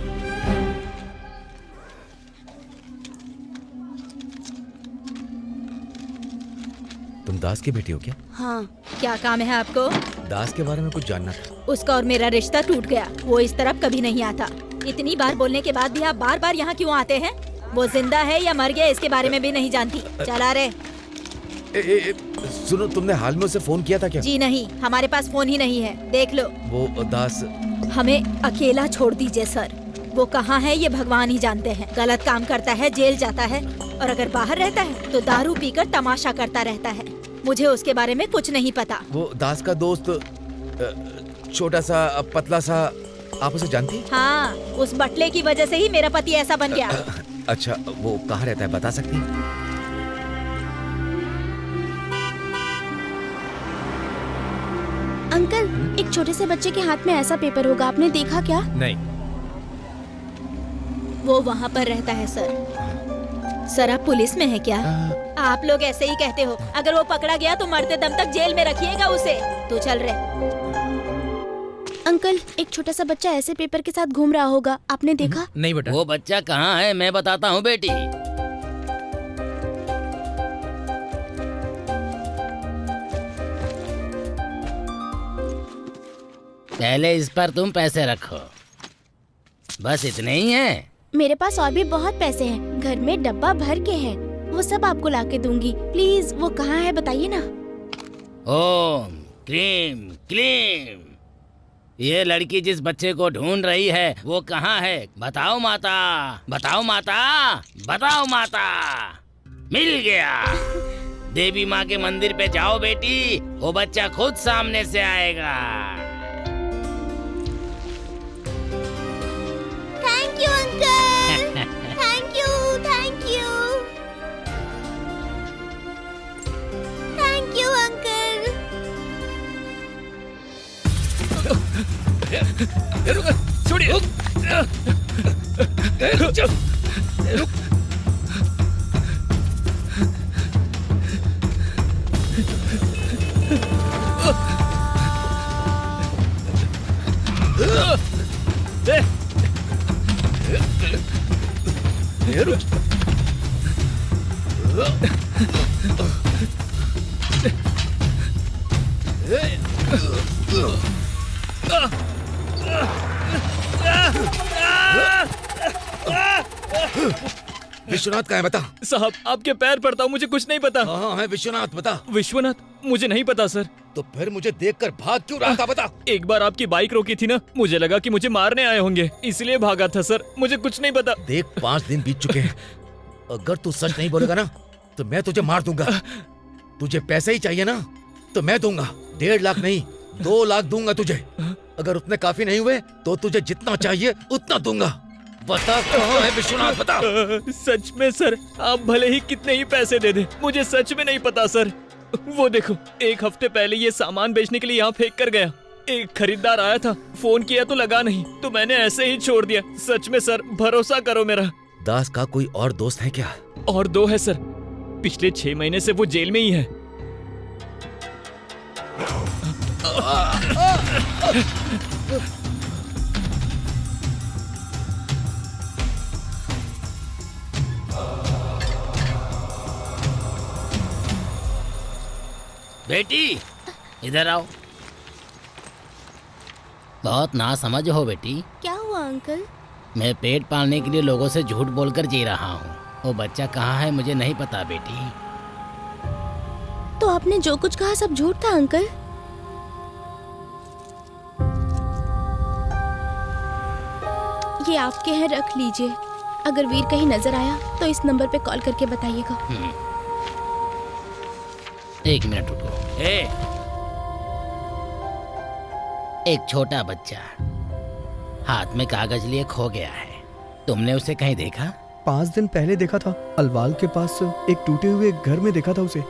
तुम दास की बेटी हो क्या? हाँ। क्या काम है आपको? दास के बारे में कुछ जानना था। उसका और मेरा रिश्ता टूट गया। वो इस तरफ कभी नहीं आता। इतनी बार बोलने के बाद भी आप बार बार यहाँ क्यों आते हैं? वो जिंदा है या मर गया इसके बारे में भी नहीं जानती। चला रे। सुनो, तुमने हाल में उसे फोन किया था क्या? जी नहीं, हमारे पास फोन ही नहीं है। देख लो। वो दास हमें अकेला छोड़ दीजिए सर। वो कहाँ है ये भगवान ही जानते हैं। गलत काम करता है, जेल जाता है, और अगर बाहर रहता है तो दारू पीकर तमाशा करता रहता है। मुझे उसके बारे में कुछ नहीं पता। वो दास का दोस्त छोटा सा पतला सा, आप उसे जानती? हाँ, उस बटले की वजह से ही मेरा पति ऐसा बन गया। अच्छा, वो कहाँ रहता है बता सकती? अंकल, एक छोटे से बच्चे के हाथ में ऐसा पेपर होगा, आपने देखा क्या? नहीं। वो वहाँ पर रहता है सर। सर आप पुलिस में है क्या? आप लोग ऐसे ही कहते हो। अगर वो पकड़ा गया तो मरते दम तक जेल में रखिएगा उसे। तो चल रहे। अंकल, एक छोटा सा बच्चा ऐसे पेपर के साथ घूम रहा होगा, आपने देखा? नहीं बेटा। वो बच्चा कहाँ है मैं बताता हूँ बेटी। पहले इस पर तुम पैसे रखो। बस इतने ही हैं? मेरे पास और भी बहुत पैसे हैं, घर में डब्बा भर के हैं, वो सब आपको लाके दूंगी। प्लीज वो कहाँ है बताइए ना। ओम क्लीम क्लीम। ये लड़की जिस बच्चे को ढूंढ रही है वो कहाँ है? बताओ माता, बताओ माता, बताओ माता। मिल गया। देवी माँ के मंदिर पे जाओ बेटी, वो बच्चा खुद सामने से आएगा। Thank you uncle. Thank you, thank you, thank you uncle. छोड़िए। विश्वनाथ कहाँ है बता। साहब आपके पैर पड़ता हूँ, मुझे कुछ नहीं पता। हाँ है विश्वनाथ, बता। विश्वनाथ, मुझे नहीं पता सर। तो फिर मुझे देखकर भाग क्यों रहा था बता। एक बार आपकी बाइक रोकी थी ना, मुझे लगा कि मुझे मारने आए होंगे, इसलिए भागा था सर। मुझे कुछ नहीं पता। देख 5 दिन बीत चुके हैं, अगर तू सच नहीं बोलेगा ना तो मैं तुझे मार दूंगा। तुझे पैसे ही चाहिए ना तो मैं दूंगा। 1.5 लाख नहीं 2 लाख दूंगा तुझे। अगर उतने काफी नहीं हुए तो तुझे जितना चाहिए उतना दूंगा। बता कहाँ है विश्वनाथ, बता। सच में सर, आप भले ही कितने ही पैसे दे दे, मुझे सच में नहीं पता सर। वो देखो, 1 हफ्ते पहले ये सामान बेचने के लिए यहाँ फेंक कर गया। एक खरीदार आया था, फोन किया तो लगा नहीं, तो मैंने ऐसे ही छोड़ दिया। सच में सर, भरोसा करो मेरा। दास का कोई और दोस्त है क्या? और 2 है सर, पिछले 6 महीने से वो जेल में ही है। बेटी इधर आओ। बहुत नासमझ हो बेटी। क्या हुआ अंकल? मैं पेट पालने के लिए लोगों से झूठ बोलकर जी रहा हूँ। वो बच्चा कहाँ है मुझे नहीं पता बेटी। तो आपने जो कुछ कहा सब झूठ था अंकल? ये आपके हैं, रख लीजिए। अगर वीर कहीं नजर आया तो इस नंबर पे कॉल करके बताइएगा। 1 मिनट रुको। एक छोटा बच्चा हाथ में कागज लिए खो गया है। तुमने उसे कहीं देखा? 5 दिन पहले देखा था, अलवाल के पास एक टूटे हुए घर में देखा था उसे।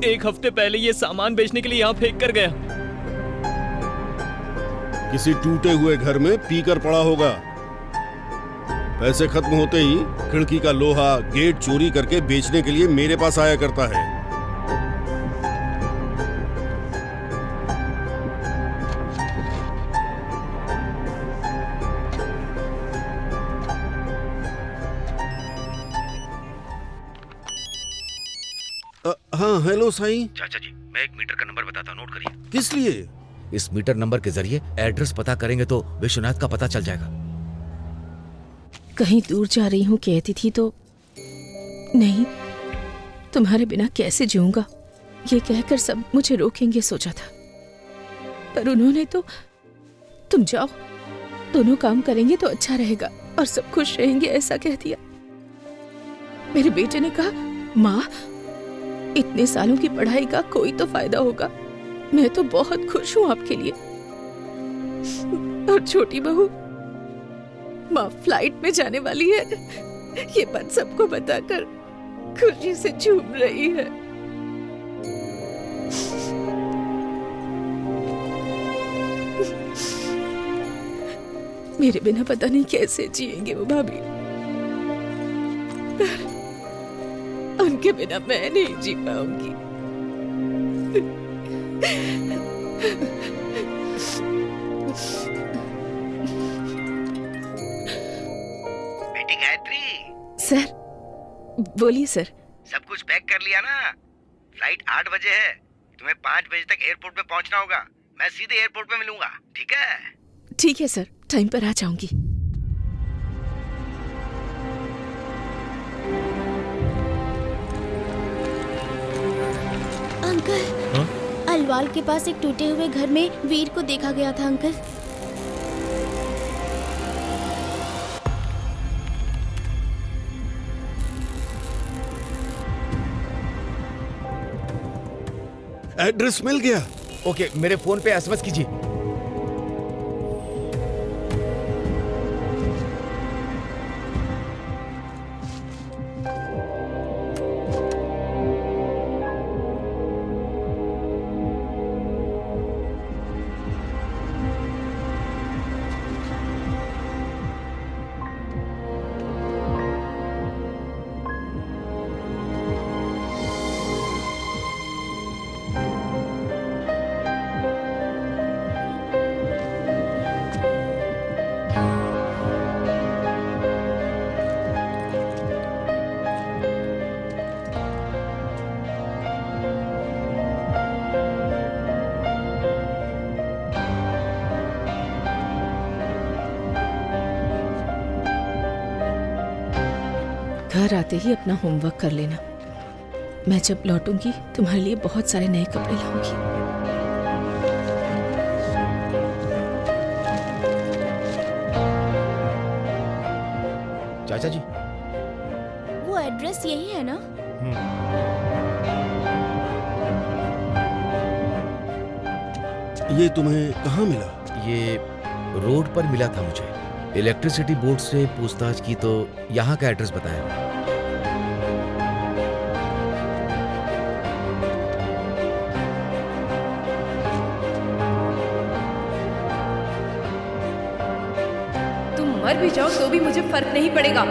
एक हफ्ते पहले ये सामान बेचने के लिए यहाँ फेंक कर गया। किसी टूटे हुए घर में पीकर पड़ा होगा। पैसे खत्म होते ही खिड़की का लोहा गेट चोरी करके बेचने के लिए मेरे पास आया करता है। हाँ हेलो साईं। चाचा जी, मैं एक मीटर का नंबर बताता हूं, नोट करिए। किस लिए? इस मीटर नंबर के जरिए एड्रेस पता करेंगे तो विश्वनाथ का पता चल जाएगा। कहीं दूर जा रही हूँ कहती थी तो नहीं, तुम्हारे बिना कैसे जीऊंगा ये कहकर सब मुझे रोकेंगे सोचा था, पर उन्होंने तो तुम जाओ, दोनों काम करेंगे तो अच्छा रहेगा और सब खुश रहेंगे ऐसा कह दिया। मेरे बेटे ने कहा माँ इतने सालों की पढ़ाई का कोई तो फायदा होगा। मैं तो बहुत खुश हूँ आपके लिए। और छोटी बहू, माँ फ्लाइट में जाने वाली है, ये बात सबको बताकर खुशी से झूम रही है। मेरे बिना पता नहीं कैसे जिएंगे वो भाभी, उनके बिना मैं नहीं जी पाऊंगी। बेटी गायत्री। सर, बोलिए सर। सब कुछ पैक कर लिया ना? फ्लाइट 8 बजे है, तुम्हें 5 बजे तक एयरपोर्ट पे पहुंचना होगा। मैं सीधे एयरपोर्ट पे मिलूंगा, ठीक है? ठीक है सर, टाइम पर आ जाऊंगी। अंकल, अलवाल के पास एक टूटे हुए घर में वीर को देखा गया था अंकल। एड्रेस मिल गया। ओके, मेरे फोन पे एसएमएस कीजिए। घर आते ही अपना होमवर्क कर लेना। मैं जब लौटूंगी तुम्हारे लिए बहुत सारे नए कपड़े लाऊंगी। चाचा जी, वो एड्रेस यही है ना? ये तुम्हें कहाँ मिला? ये रोड पर मिला था मुझे। इलेक्ट्रिसिटी बोर्ड से पूछताछ की तो यहाँ का एड्रेस बताया। तुम मर भी जाओ तो भी मुझे फर्क नहीं पड़ेगा।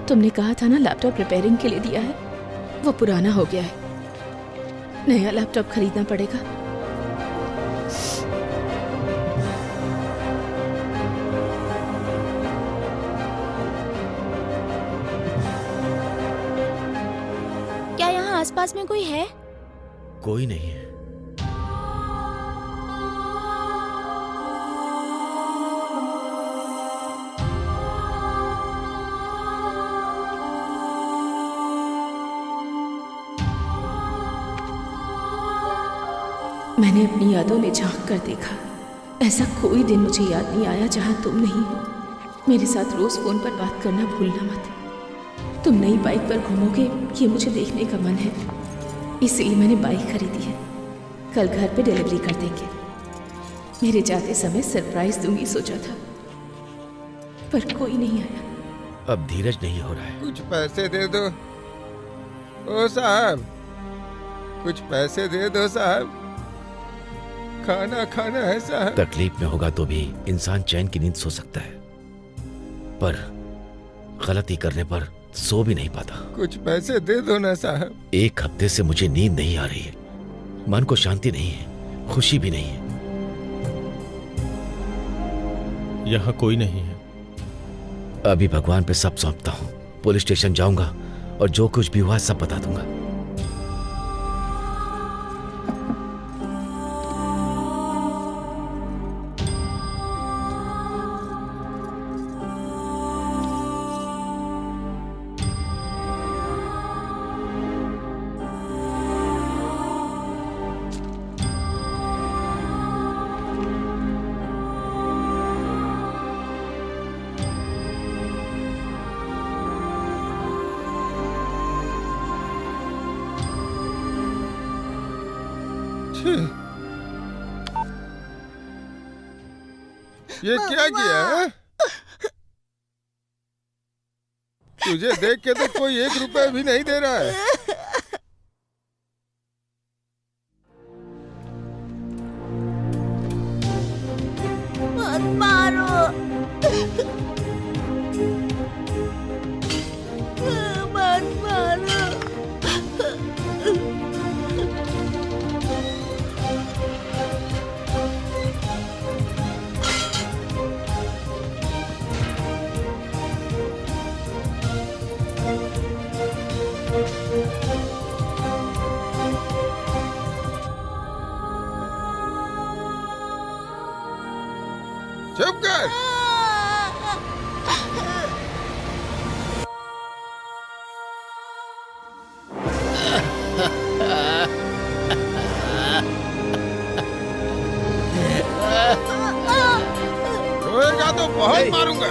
तुमने कहा था ना लैपटॉप रिपेयरिंग के लिए दिया है, वो पुराना हो गया है, नया लैपटॉप खरीदना पड़ेगा। क्या यहाँ आसपास में कोई है? कोई नहीं है। मैंने अपनी यादों में झांक कर देखा, ऐसा कोई दिन मुझे याद नहीं आया जहां तुम नहीं हो। मेरे साथ रोज फोन पर बात करना भूलना मत। तुम नई बाइक पर घूमोगे ये मुझे देखने का मन है, इसलिए मैंने बाइक खरीदी है। कल घर पे डिलीवरी कर देंगे। मेरे जाते समय सरप्राइज दूंगी सोचा था, पर कोई नहीं आया। अब धीरज नहीं हो रहा है। कुछ पैसे दे दो ओ साहब, कुछ पैसे दे दो साहब, खाना खाना है साहब। तकलीफ में होगा तो भी इंसान चैन की नींद सो सकता है, पर गलती करने पर सो भी नहीं पाता। कुछ पैसे दे दो ना साहब। 1 हफ्ते से मुझे नींद नहीं आ रही है, मन को शांति नहीं है, खुशी भी नहीं है। यहाँ कोई नहीं है। अभी भगवान पे सब सौंपता हूँ। पुलिस स्टेशन जाऊंगा और जो कुछ भी हुआ सब बता दूंगा। ये क्या किया है? तुझे देख के तो कोई 1 रुपया भी नहीं दे रहा है। मत मारो। मत मारो। चुप कर। रोएगा तो बहुत मारूंगा।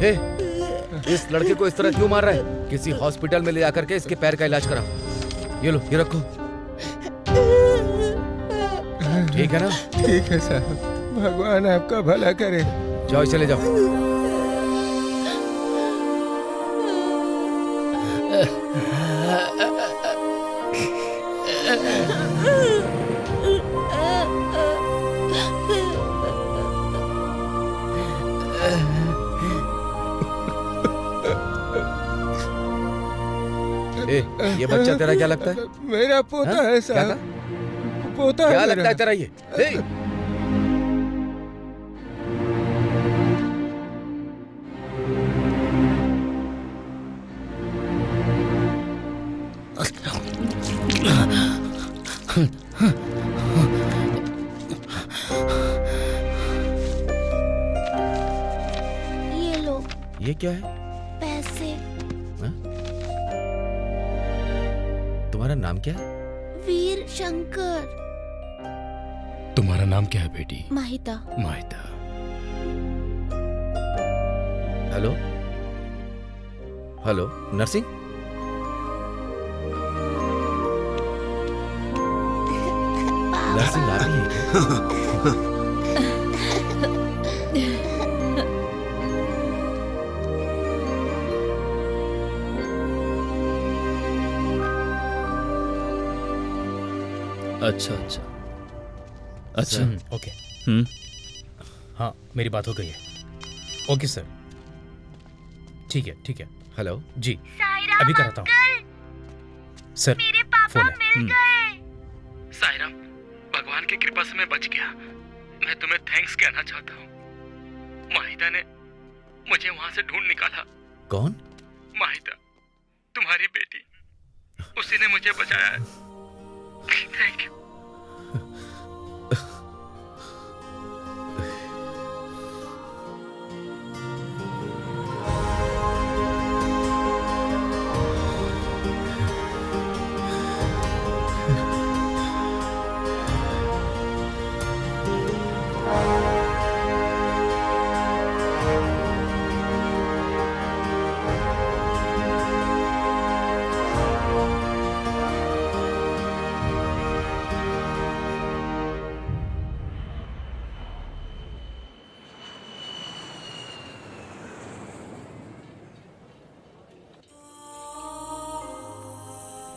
हे, इस लड़के को इस तरह क्यों मार रहा है? किसी हॉस्पिटल में ले जाकर के इसके पैर का इलाज कराओ। ये लो, ये रखो। ठीक है ना? ठीक है साहब, भगवान आपका भला करे। जाओ, चले जाओ। ये बच्चा तेरा क्या लगता है? मेरा पोता है साहब। पोता क्या है लगता है तेरा ये? ये लो ये क्या है? पैसे। तुम्हारा नाम क्या है? वीर शंकर। तुम्हारा नाम क्या है बेटी? माहिता। माहिता। Hello hello, nursing? नर्सिंग आ रही है? अच्छा अच्छा अच्छा। ओके। हाँ, मेरी बात हो गई है। ओके सर, ठीक है ठीक है। हेलो जी, अभी कराता हूँ सर। मेरे पापा फोन है। मिल गए। साईराम, भगवान की कृपा से मैं बच गया। मैं तुम्हें थैंक्स कहना चाहता हूँ। माहिदा ने मुझे वहां से ढूंढ निकाला। कौन? माहिदा, तुम्हारी बेटी। उसी ने मुझे बचाया है। Thank you.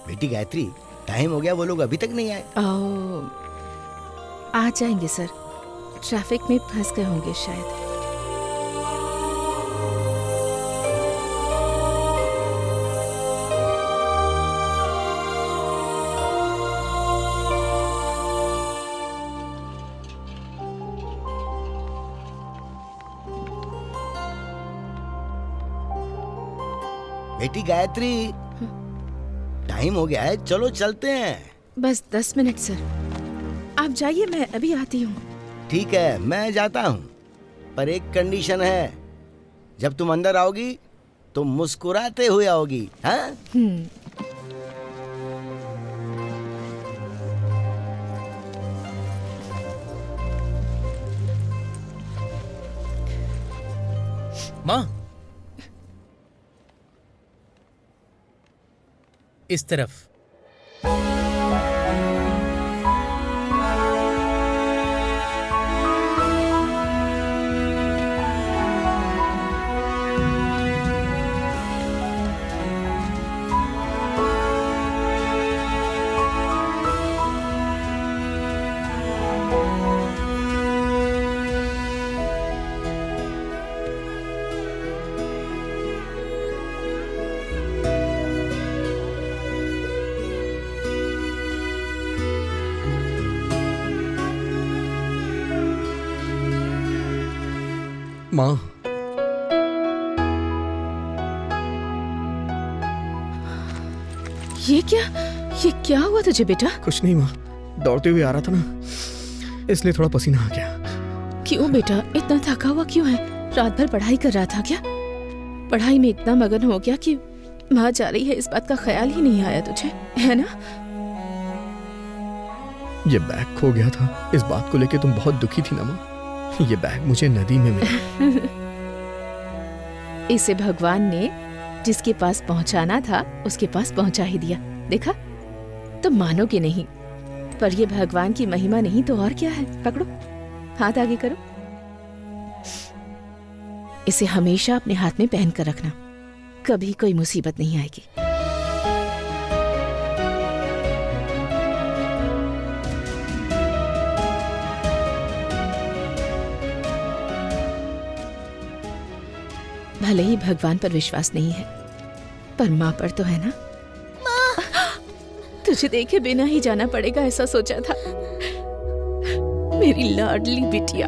बेटी गायत्री, टाइम हो गया, वो लोग अभी तक नहीं आए। आ जाएंगे सर, ट्रैफिक में फंस गए होंगे शायद। बेटी गायत्री, टाइम हो गया है, चलो चलते हैं। बस 10 मिनट सर, आप जाइए, मैं अभी आती हूँ। ठीक है, मैं जाता हूँ, पर एक कंडीशन है, जब तुम अंदर आओगी तो मुस्कुराते हुए आओगी, हाँ? माँ, इस तरफ। माँ, ये क्या हुआ तुझे बेटा? कुछ नहीं माँ, दौड़ते हुए आ रहा था ना, इसलिए थोड़ा पसीना आ गया। क्यों बेटा, इतना थका हुआ क्यों है? रात भर पढ़ाई कर रहा था क्या? पढ़ाई में इतना मगन हो गया कि माँ जा रही है इस बात का ख्याल ही नहीं आया तुझे, है ना? ये बैग खो गया था, इस बात को लेके तुम बहुत दुखी थी ना माँ। ये बैग मुझे नदी में मिला। इसे भगवान ने जिसके पास पहुंचाना था उसके पास पहुंचा ही दिया, देखा? तुम मानोगे नहीं, पर ये भगवान की महिमा नहीं तो और क्या है। पकड़ो, हाथ आगे करो। इसे हमेशा अपने हाथ में पहन कर रखना, कभी कोई मुसीबत नहीं आएगी। भले ही भगवान पर विश्वास नहीं है, पर माँ पर तो है ना। तुझे देखे बिना ही जाना पड़ेगा ऐसा सोचा था, मेरी लाडली बिटिया।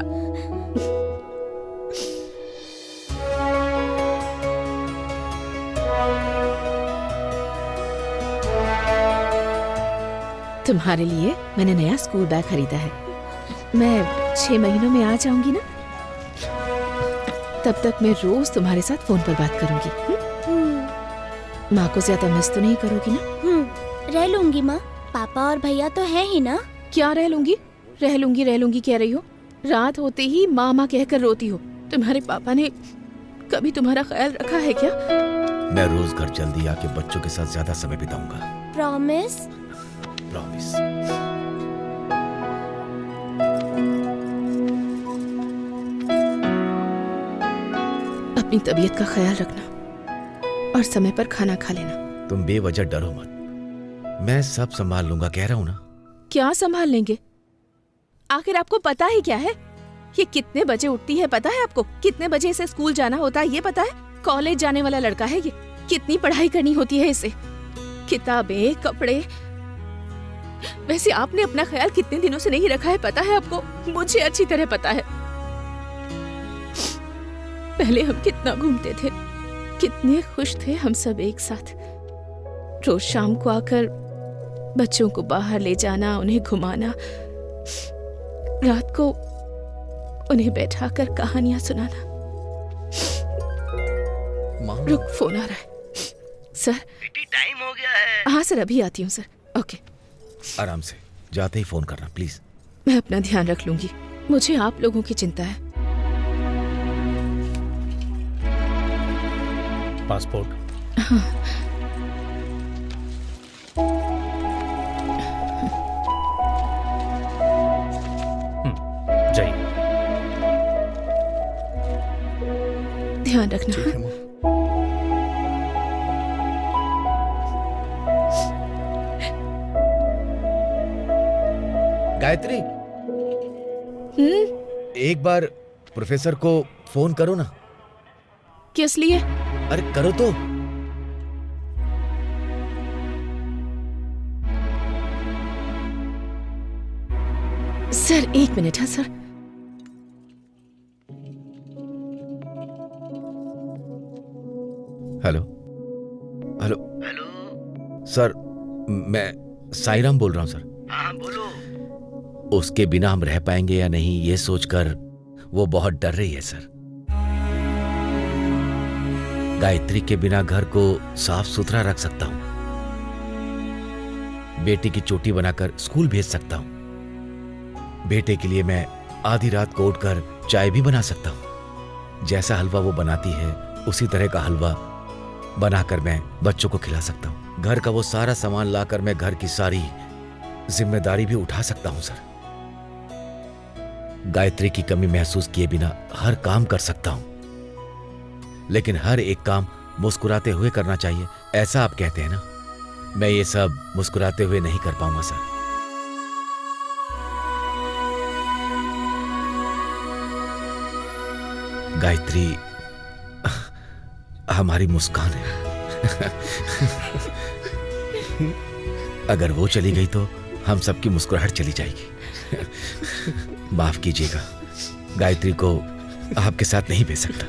तुम्हारे लिए मैंने नया स्कूल बैग खरीदा है। मैं 6 महीनों में आ जाऊंगी ना, तब तक मैं रोज तुम्हारे साथ फोन पर बात करूंगी। माँ को ज्यादा मिस तो नहीं करोगी ना? रह लूंगी माँ, पापा और भैया तो है ही ना। क्या रह लूंगी? रह लूंगी कह रही हो? रात होते ही माँ माँ कहकर रोती हो। तुम्हारे पापा ने कभी तुम्हारा ख्याल रखा है क्या? मैं रोज घर जल्दी आके बच्चों के साथ ज्यादा समय बिताऊंगा। प्रॉमिस? प्रॉमिस। अपनी तबीयत का ख्याल रखना और समय पर खाना खा लेना। तुम बेवजह डरो मत, मैं सब संभाल लूंगा, कह रहा हूं ना। क्या संभाल लेंगे? आखिर आपको पता ही क्या है? ये कितने बजे उठती है पता है आपको? कितने बजे इसे स्कूल जाना होता है ये पता है? कॉलेज जाने वाला लड़का है ये, कितनी पढ़ाई करनी होती है इसे, किताबें, कपड़े। वैसे आपने अपना ख्याल कितने दिनों से नहीं रखा है पता है आपको? मुझे अच्छी तरह पता है। पहले हम कितना घूमते थे, कितने खुश थे हम सब एक साथ। रोज शाम को आकर बच्चों को बाहर ले जाना, उन्हें घुमाना, रात को उन्हें बैठाकर कहानियां सुनाना। रुक, फोन आ रहा है। सर बेटी टाइम हो गया है। हाँ सर, अभी आती हूँ सर। ओके, आराम से, जाते ही फोन करना प्लीज। मैं अपना ध्यान रख लूंगी, मुझे आप लोगों की चिंता है। पासपोर्ट। हाँ। जाइए। ध्यान रखना। गायत्री, एक बार प्रोफेसर को फोन करो ना। किस लिए? अरे करो तो। Sir 1 minute. हाँ सर। हेलो, हेलो सर, मैं साईराम बोल रहा हूँ सर। हाँ बोलो। उसके बिना हम रह पाएंगे या नहीं ये सोचकर वो बहुत डर रही है सर। गायत्री के बिना घर को साफ सुथरा रख सकता हूं, बेटी की चोटी बनाकर स्कूल भेज सकता हूं, बेटे के लिए मैं आधी रात को उठकर चाय भी बना सकता हूं। जैसा हलवा वो बनाती है उसी तरह का हलवा बनाकर मैं बच्चों को खिला सकता हूं। घर का वो सारा सामान लाकर मैं घर की सारी जिम्मेदारी भी उठा सकता हूं सर। गायत्री की कमी महसूस किए बिना हर काम कर सकता हूं, लेकिन हर एक काम मुस्कुराते हुए करना चाहिए, ऐसा आप कहते हैं ना। मैं ये सब मुस्कुराते हुए नहीं कर पाऊंगा सर। गायत्री हमारी मुस्कान है। अगर वो चली गई तो हम सबकी मुस्कुराहट चली जाएगी। माफ कीजिएगा, गायत्री को आपके साथ नहीं भेज सकता।